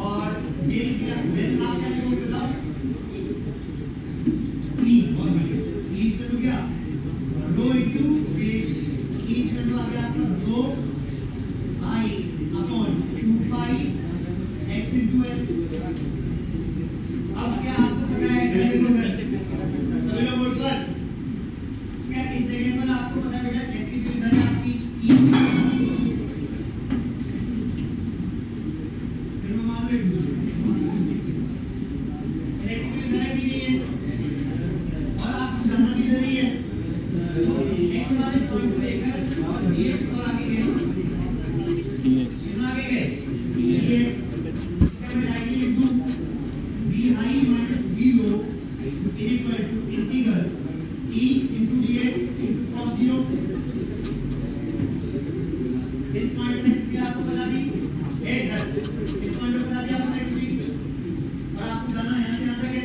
और j क्या लेंथ आप क्या लिखोगे बताओ e, बहुत बढ़िया, e इक्वल टू क्या rho into j, e equal to आ गया आपका रो I upon 2 pi x into l। अब क्या आपको पता है चलो बोर्ड पर क्या इस जगह पर आपको पता है बेटा इलेक्ट्रिकल इधर है आपकी E, फिर मैं मान लो इलेक्ट्रिकल इधर है कि नहीं है, और आपको जानना भी इधर ही है। तो x वाले पॉइंट से लेकर और dx पर आगे गए, dx कितना आगे गए dx, क्या मैं डायरेक्टली लिख दूं b high minus b low is equal to integral e into dx into cos 0। इस पॉइंट पे क्या आपको बता दी इस पॉइंट पे बता दिया आपने एक्चुअली, और आपको जाना है यहाँ से यहाँ तक है।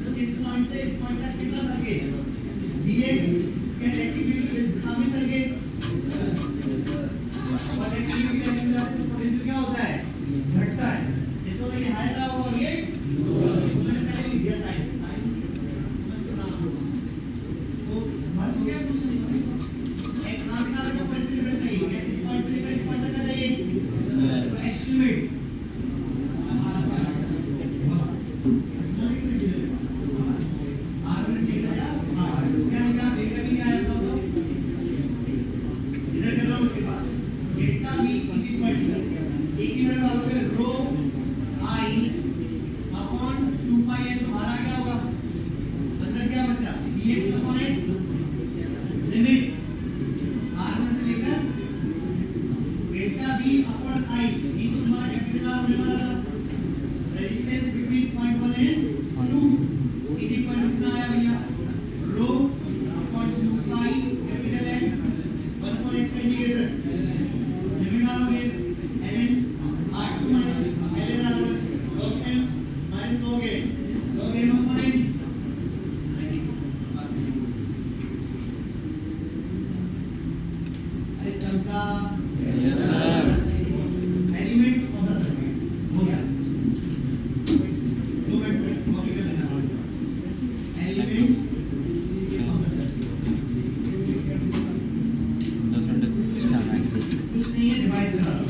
तो इस पॉइंट से इस पॉइंट तक कितना सर्किट dx के इलेक्ट्रिक दिशा में सर्किट, और इलेक्ट्रिक की डायरेक्शन में जाते तो पोटेंशियल क्या होता है घटता है। इसको ये हायर रहा होगा और ये मैंने पहले लिख दिया साइन बस तो नाम तो बस हो गया कुछ नहीं। एक क्लास का अलग पोटेंशियल डिफरेंस है क्या इस पॉइंट से लेकर इस पॉइंट तक आ जाइए, तो estimate resistance between point 1 and 2 is equal to कितना आया भैया rho upon 2 pi capital N 1.x integration limit डालोगे ln r2 minus ln r1 log m minus log m upon n। अरे चमका yes sir elements of the circuit हो गया 2 minute में copy कर लेना elements of the circuit 10 minute इसका कुछ नहीं है डिवाइस बना लो।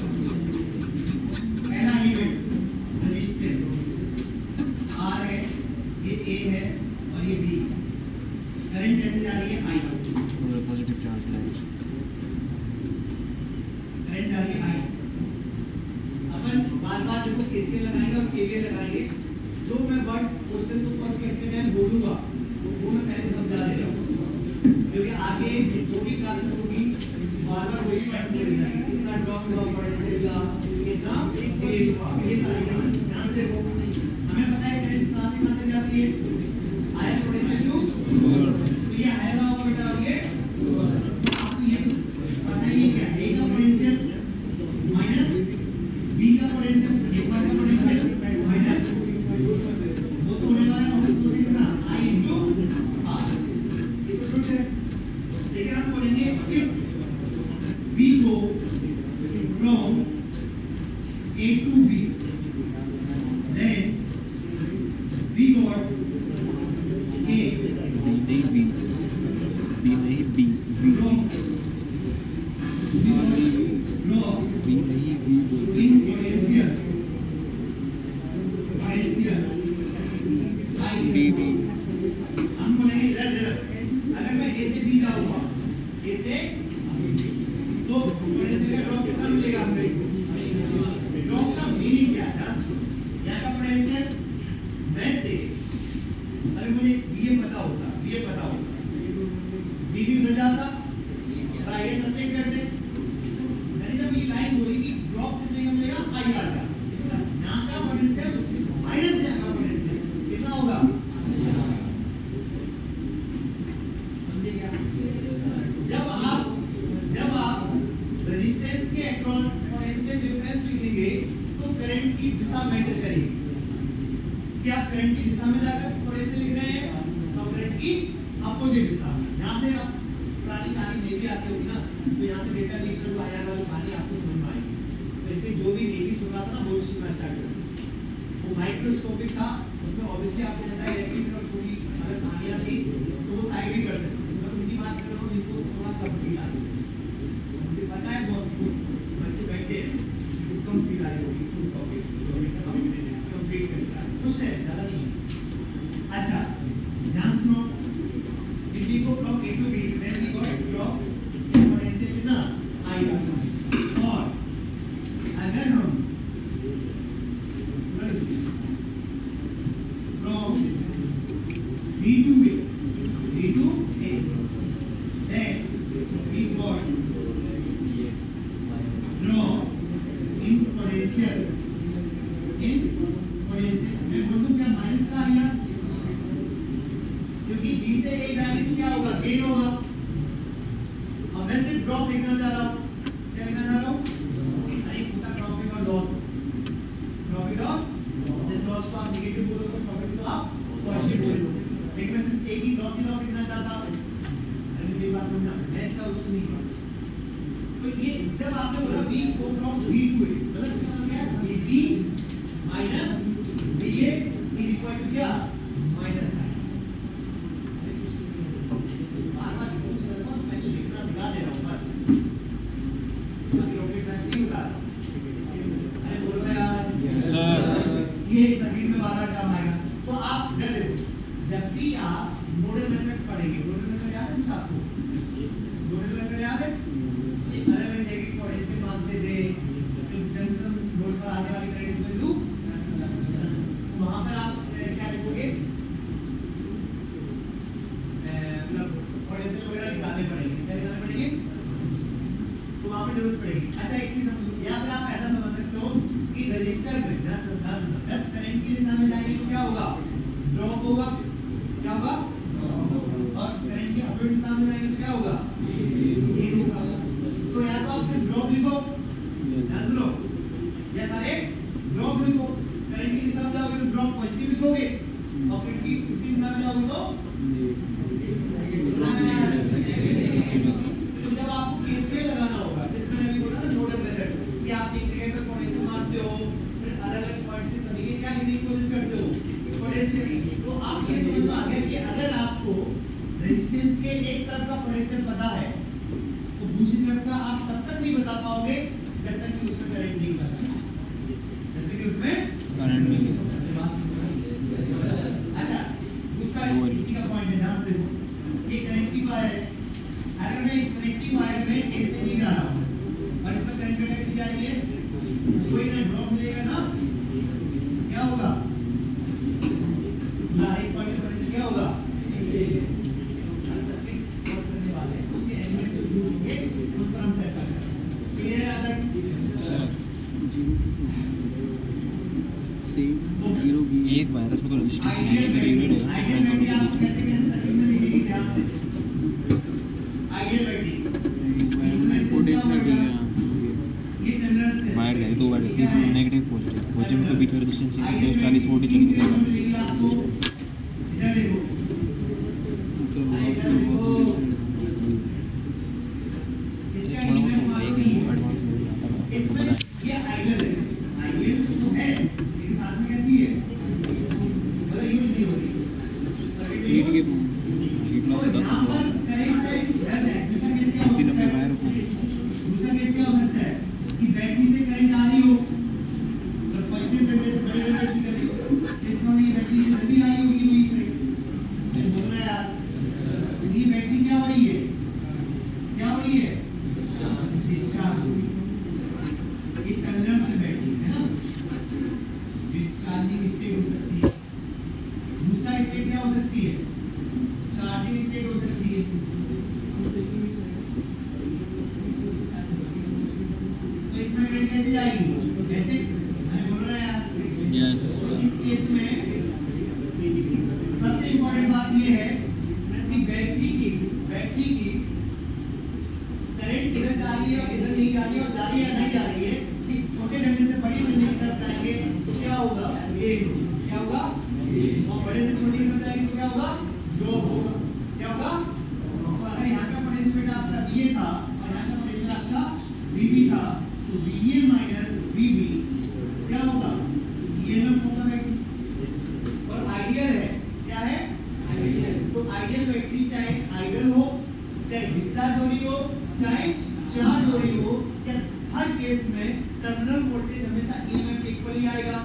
पहला एलिमेंट रेजिस्टेंस R है, ये A है और ये B। करंट कैसे जा रही है I, positive charge lines current जा रही है I। अपन बार-बार देखो KCL लगाएंगे और KVL लगाएंगे, जो मैं वर्ड्स क्वेश्चन को सॉल्व करते टाइम बोलूंगा वो मैं पहले समझा दे रहा हूं, क्योंकि आगे जो भी क्लासेस होगी बार-बार वही वर्ड्स बोले जाएंगे, कितना ड्रॉप हुआ पोटेंशियल का, कितना ये सारी ध्यान से देखो। हमें पता है करंट कहां से कहां तक जाती है हायर पोटेंशियल टू, तो ये हायर का बेटा और ये आपको ये पता ही है क्या A का पोटेंशियल माइनस B का पोटेंशियल, एक बार का पोटेंशियल माइनस वो तो होने वाला है और उसको कितना I into R, ये तो ट्रुथ है। लेकिन हम बोलेंगे कि V को from A to B, then we got A B नहीं B V from B नहीं V बोल in potential I B हम बोलेंगे इधर अगर मैं A से B जाऊंगा ए से तो पोटेंशियल का ड्रॉप कितना मिलेगा? ड्रॉप का मीनिंग क्या है? यहाँ का पोटेंशियल में से अगर मुझे ये पता होता बीबी उधर जाता और आगे सब्ट्रैक्ट कर दे, यानी जब ये लाइन बोली कि ड्रॉप कितने का मिलेगा? IR का, इसका यहाँ का पोटेंशियल माइनस यहाँ का पोटेंशियल कितना होगा? समझे क्या? जब आप रेजिस्टेंस के अक्रॉस पोटेंशियल डिफरेंस लिखेंगे तो करंट की दिशा मैटर करेगी। क्या आप करंट की दिशा में जाकर पोटेंशियल लिख रहे हैं? तो करंट की अपोजिट दिशा में। यहाँ से आप पुरानी कहानी नेवी आती होगी ना, तो यहाँ से डेटा इक्वल टू IR वाली कहानी आपको समझ में आएगी। तो इसलिए जो भी नेवी सुन रहा था ना वो सुनना स्टार्ट कर। वो माइक्रोस्कोपिक था, उसमें ऑब्वियसली आपको पता है कि और थोड़ी अगर कहानियाँ थी तो वो साइड भी कर सकते हैं। मैं उनकी बात कर रहा हूँ जिनको थोड़ा कम फील आ रही है। मुझे पता है बहुत बच्चे बैठे हैं कम फील आ रही होगी फुल टॉपिक्स कंप्लीट करता है, उससे ज़्यादा नहीं है। अच्छा ध्यान सुनो, if we go from A to B, then we got drop potential कितना? IR। और अगर हम from B to A, then we got drop in potential। मैं बोल दूं क्या माइनस का IR, क्योंकि B से A जाएंगे तो क्या होगा? गेन होगा। अब मैं सिर्फ ड्रॉप लिखना चाह रहा हूँ, क्या लिखना चाह रहा हूँ? अरे होता प्रॉफिट और लॉस, प्रॉफिट और जिस लॉस को आप नेगेटिव बोलो तो प्रॉफिट को आप पॉजिटिव बोलो। लेकिन मैं सिर्फ एक ही लॉस लिखना चाहता हूँ। अरे मेरी बात समझना, मैं ऐसा कुछ नहीं करता। तो ये जब आपने बोला B को फ्रॉम B to A, मतलब इसका क्या है? B minus BA is equal to क्या? Minus I। ये सर्किट में वाला काम आएगा। तो आप इधर देखो, जब भी आप नोडल मेथड पढ़ेंगे, नोडल मेथड याद है आपको? नोडल मेथड याद है? एक अलग जगह की पोटेंशियल मानते थे, जंक्शन नोड पर आने वाली करंट वैल्यू, वहां पर आप क्या लिखोगे? मतलब पोटेंशियल वगैरह निकालने पड़ेंगे, क्या निकालने पड़ेंगे? तो वहां पे जरूरत पड़ेगी। अच्छा एक चीज समझो, या फिर आप ऐसा समझ सकते हो कि रजिस्टर में 10 करंट की दिशा में जाएंगे तो क्या होगा? ड्रॉप होगा। क्या होगा? और करंट की अपोजिट दिशा में जाएंगे तो क्या होगा? गेन होगा। तो या तो आप सिर्फ ड्रॉप लिखो, ध्यान सुनो, या सारे ड्रॉप लिखो। करंट की दिशा में जाओगे तो ड्रॉप पॉजिटिव लिखोगे, और करंट की दिशा में जाओगे तो जब आपको केसीएल लगाना होगा, जिसमें मैंने अभी बोला ना नोडल मेथड, कि आप एक जगह पर पोटेंशियल मानते हो, फिर अलग-अलग पॉइंट्स के सभी के क्या लिखने की कोशिश करते हो? पोटेंशियल। तो आप ये समझ में आ गया कि अगर आपको रेजिस्टेंस के एक तरफ का पोटेंशियल पता है तो दूसरी तरफ का आप तब तक नहीं बता पाओगे जब तक कि उसमें करंट नहीं पता, जब तक कि उसमें करंट नहीं। अच्छा दूसरा इसी का पॉइंट है, ध्यान से देखो, ये कनेक्टिव वायर है। अगर मैं इस कनेक्टिव वायर में A से B जा रहा हूँ और इसमें करंट कितनी जा रही है? कोई ना ड्रॉप मिलेगा ना, क्या होगा? ना एक पॉइंट पर से क्या होगा? इससे सर्किट वर्क करने वाले हैं, उसके एलिमेंट जो यूज होंगे उन पर हम चर्चा करेंगे। क्लियर है आज तक? जीरो भी एक वायरस में कोई रेजिस्टेंस नहीं है तो जीरो रहेगा। आइडियल बैटरी आप कैसे सर्किट में लिखेंगे? ध्यान से आइडियल बैटरी वायर जाएगी, दो वायर नेगेटिव पॉजिटिव में बीच में रेजिस्टेंस 40 40 चली जाएगा। तो लॉस में वो थोड़ा बहुत एक एडवांस में आता है, आपको पता है। ये आइडियल है, आइडियल तो है लेकिन साथ में कैसी है? मतलब यूज नहीं हो रही। हीट के हीट लॉस होता है तो करंट से इधर है, दूसरा केस क्या हो तीन सकता नंबर है? वायर होता है। दूसरा केस क्या हो सकता है कि बैटरी से करंट आ रही हो, तो पॉजिटिव बैटरी से बड़ी बैटरी से करी, इसमें नहीं बैटरी से जब भी आई होगी वही करंट। बोल रहा है यार, ये बैटरी क्या हो रही है? क्या स्टेट क्या हो सकती है, चार्जिंग स्टेट हो सकती है। तो इसमें करंट कैसे जाएगी, ऐसे मैं बोल रहा यार। यस इस केस में सबसे इंपॉर्टेंट बात ये है कि बैटरी की करंट इधर जा रही है और इधर नहीं जा रही है, और जा रही है नहीं जा रही है, कि छोटे डंडे से बड़ी डंडे की तरफ जाएंगे तो क्या होगा, ये क्या होगा, और बड़े से छोटी की तरफ जाएंगे तो क्या होगा, ड्रॉप होगा। क्या होगा, तो अगर यहाँ का पोटेंशियल आपका VA था और यहाँ का पोटेंशियल आपका VB था, तो VA माइनस VB क्या होगा, EMF होगा बैटरी। और आइडियल है, क्या है आइडियल। तो आइडियल बैटरी चाहे आइडल हो, चाहे डिस्चार्ज हो रही हो, चाहे चार्ज हो रही हो, या हर केस में टर्मिनल वोल्टेज हमेशा EMF के इक्वल ही आएगा।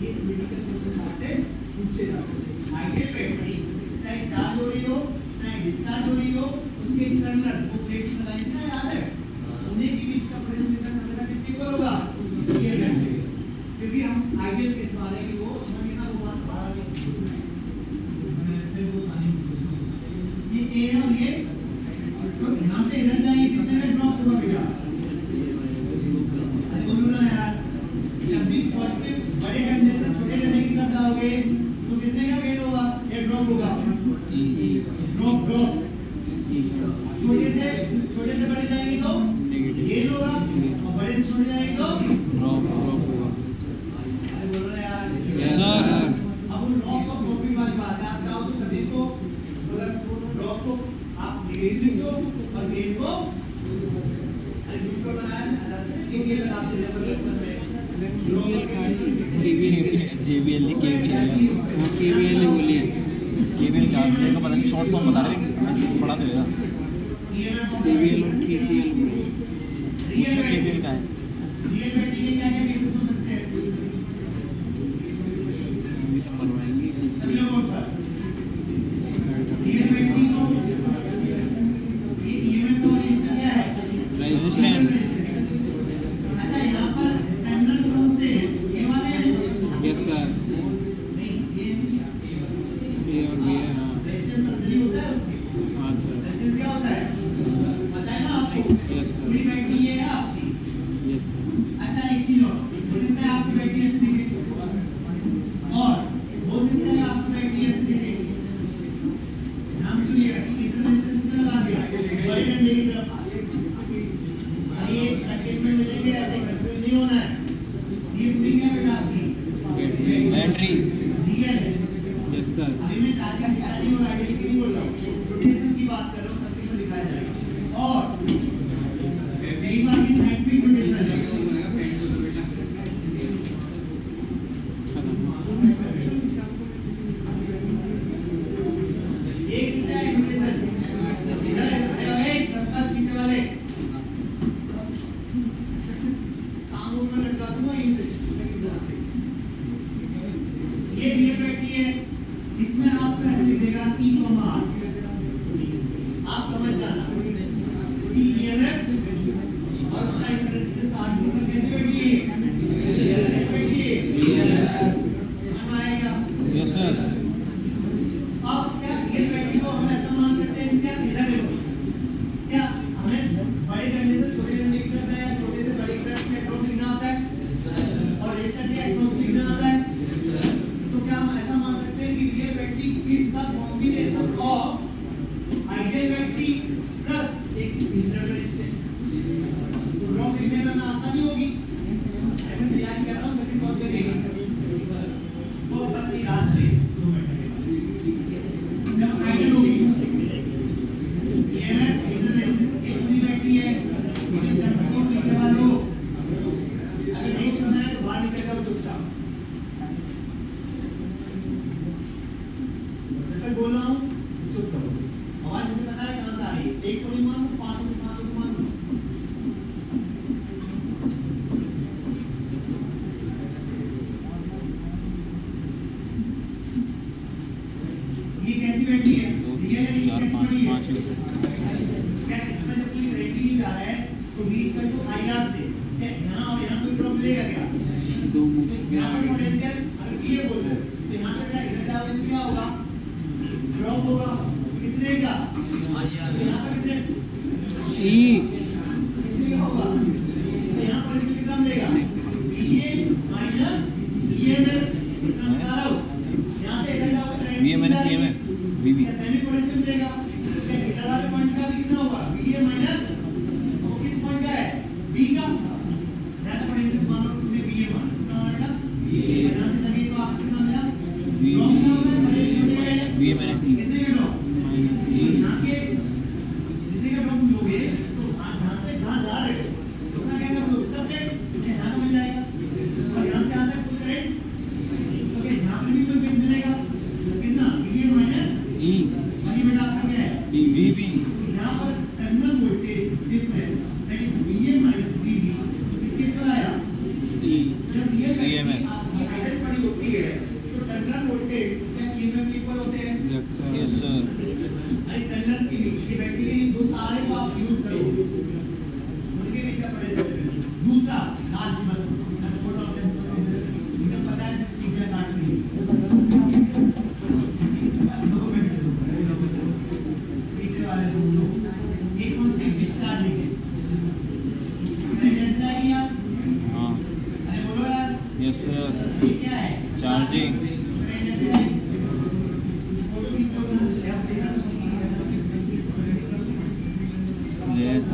ये मेडिकल क्वेश्चन से पूछे जा सकते हैं। आइडियल बैटरी चाहे चार्ज हो रही हो, चाहे डिस्चार्ज हो रही हो, उसके टर्मिनल वो प्लेट्स लगाई थी ना, याद है, उन्हीं के बीच का पोटेंशियल डिफरेंस हमेशा किसके इक्वल होगा, EMF के। क्योंकि हम आइडियल केस में आ रहे हैं कि वो समझिए ना, वो बात बाहर ये A है और ये तो यहाँ से इधर जाएंगे कितने का ड्रॉप होगा बेटा, अरे बोलो ना यार, जब भी पॉजिटिव बड़े डंडे से छोटे डंडे की तरफ जाओगे तो कितने का गेन होगा, ये ड्रॉप होगा, ड्रॉप ड्रॉप। छोटे से बड़े जाएंगे तो गेन होगा, और बड़े से छोटे जाएंगे तो ड्रॉप होगा। अरे बोलो ना यार, यस सर। अब उन लॉस ऑफ ड्रॉपिंग वाली बात है, आप चाहो तो सभी को मतलब ड्रॉप को आप नेगेटिव लिख दो और गेन को अरे न्यूट्रल बनाया के लगाते हैं मतलब JBL ने KBL हाँ KBL ने बोली है, KBL क्या मेरे को पता नहीं, शॉर्ट फॉर्म बता रहे हैं, पढ़ा तो है KBL और KCL। अच्छा KBL का है, रियल बैटरी के क्या-क्या केसेस हो सकते हैं, अभी तो बनवाएंगे सभी लोग बोल पर रियल बैटरी को ये EMF और इसका क्या है, रेजिस्टेंस। अच्छा यहाँ पर टर्मिनल कौन से ये वाले हैं, यस सर, नहीं ये और ये हाँ रेजिस्टेंस अंदर ही होता है उसके, हाँ सर, रेजिस्टेंस क्या होता है पता है ना आपको, यस सर, पूरी बैटरी ये है आपकी। Yes sir. अच्छा एक चीज और हो सकता है आपकी बैटरी ऐसे दिखे, और हो सकता है आपकी बैटरी ऐसे दिखे, ध्यान सुनिएगा कि इंटरनेशनल से लगा दिया बड़े डंडे की तरफ, ये सर्किट में मिलेंगे ऐसे कंट्रोल नहीं होना है, ये पूरी क्या बेटा आपकी बैटरी। रियल है। Yes sir. अभी मैं चार्जिंग डिस्चार्जिंग और आइडियल की नहीं बोल रहा हूँ, रोटेशन की बात कर रहा हूँ, सर्किट में दिखाया जाएगा। और कई बार की साइंटिफिक रोटेशन है, ये किसका है रोटेशन, इधर अरे चप्पल पीछे वाले काम ऊपर लटका दूंगा यहीं से। ये रियल बैटरी है, इसमें आपको ऐसे लिख देगा E, आप समझ जाना EMF और उसका इंटरेस्ट आठ में कैसे बैटरी है, कैसे बैटरी है, समझ आएगा। Yes sir. अब क्या रियल बैटरी को हम ऐसा मान सकते हैं, क्या इधर देखो, क्या हमें बड़े डंडे से छोटे डंडे की तरफ या छोटे से बड़े की तरफ में ड्रॉप लिखना आता है और रेजिस्टर के अक्रॉस लिखना आता है, तो क्या हम ऐसा मान सकते हैं कि real battery is the combination of ideal battery plus एक इंटरनल रेजिस्टेंस। तो ड्रॉप लिखने में आसानी होगी, मैं तैयारी कर रहा हूँ सर्किट सॉल्व करने की, तो बस ये लास्ट फेज 2 मिनट जब आइडियल होगी ये है इंटरनल रेजिस्टेंस, ये पूरी बैटरी है, लेकिन जब को पीछे वालों अगर नहीं सुनना है तो बाहर निकल जाओ चुपचाप, जब तक बोल रहा हूँ चुप करो, आवाज मुझे पता है कहाँ से आ रही है, एक को नहीं मान, पांचों को मान। ये कैसी बैटरी है, रियल है, चार कैसी पाँच बड़ी है, पाँच क्या इसमें जब कोई करंट नहीं जा रहा है तो बीच का जो IR से क्या यहाँ और यहाँ कोई ड्रॉप लेगा क्या, दो तो यहाँ पर पोटेंशियल अगर ये बोल रहे हो तो यहाँ से क्या इधर जाओगे तो यहाँ पर कितने ई इसमें क्या होगा तो यहाँ पर इसमें कितना मिलेगा VA माइनस EMF प्लस करो यहाँ से इधर जाओ वी माइनस ई में वी वी सेमी पोटेंशियल मिलेगा क्या इधर वाले पॉइंट का भी कितना होगा VA माइनस वो किस पॉइंट का है B का यहाँ का पोटेंशियल मान लो तुमने VA मान कितना आएगा यहाँ से लगे तो आपको कितना मिला V ड्रॉप कितना होगा पोटेंशियल मिलेगा वी माइनस ई कितने का ड्रॉप माइनस ई यहाँ के जितने का ड्रॉप लोगे तो जहाँ से जहाँ जा रहे हो तो उतना क्या कर दो सब डेट यहाँ का मिल जाएगा और यहाँ से आता है कोई करंट तो क्या यहाँ पे भी कोई करंट मिलेगा कितना VA माइनस ई ये बेटा आपका क्या है वी वी यहाँ पर terminal voltage difference that is VA minus VB किसके इक्वल आया ई जब ये EMF आपकी आइडल पड़ी होती है तो टर्मिनल वोल्टेज क्या EMF के इक्वल होते हैं यस सर अरे टर्मिनल्स के बीच की बैटरी के दो तार है तो आप यूज करो उनके बीच का पोटेंशियल दूसरा लास्ट बस छोटा होता है मुझे पता है चीजें काटनी पीछे वाले दोनों एक कौन सी डिस्चार्जिंग है करंट कैसे जाएगी यार हाँ अरे बोलो यार यस सर ये क्या है चार्जिंग करंट कैसे जाएगी फोटो खींच लो ना आप देखना तो सीखिए ले सर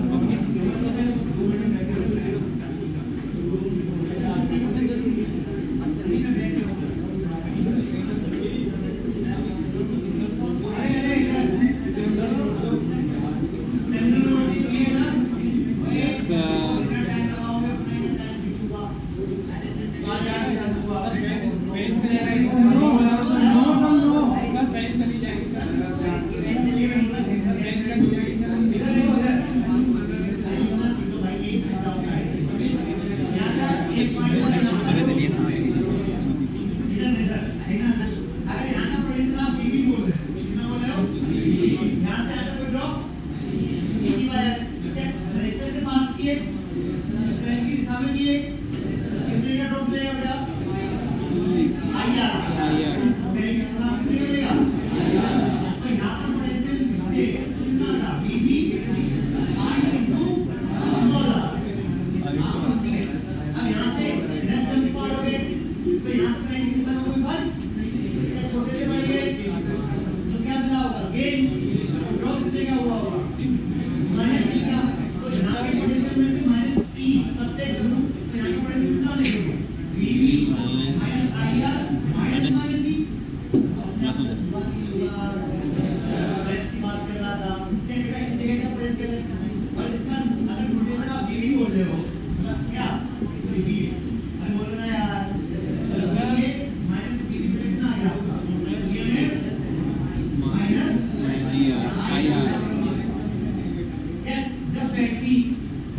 जब बैटरी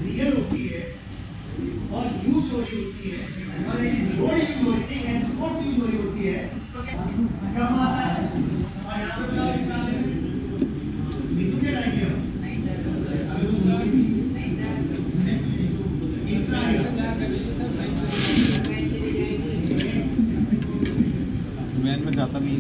रियल होती है और यूज हो रही होती है और लोड यूज हो रही है सोर्स यूज हो रही होती है तो कम आता है और यहाँ पर क्या इसका विद्युत के डायग्राम वैन में जाता भी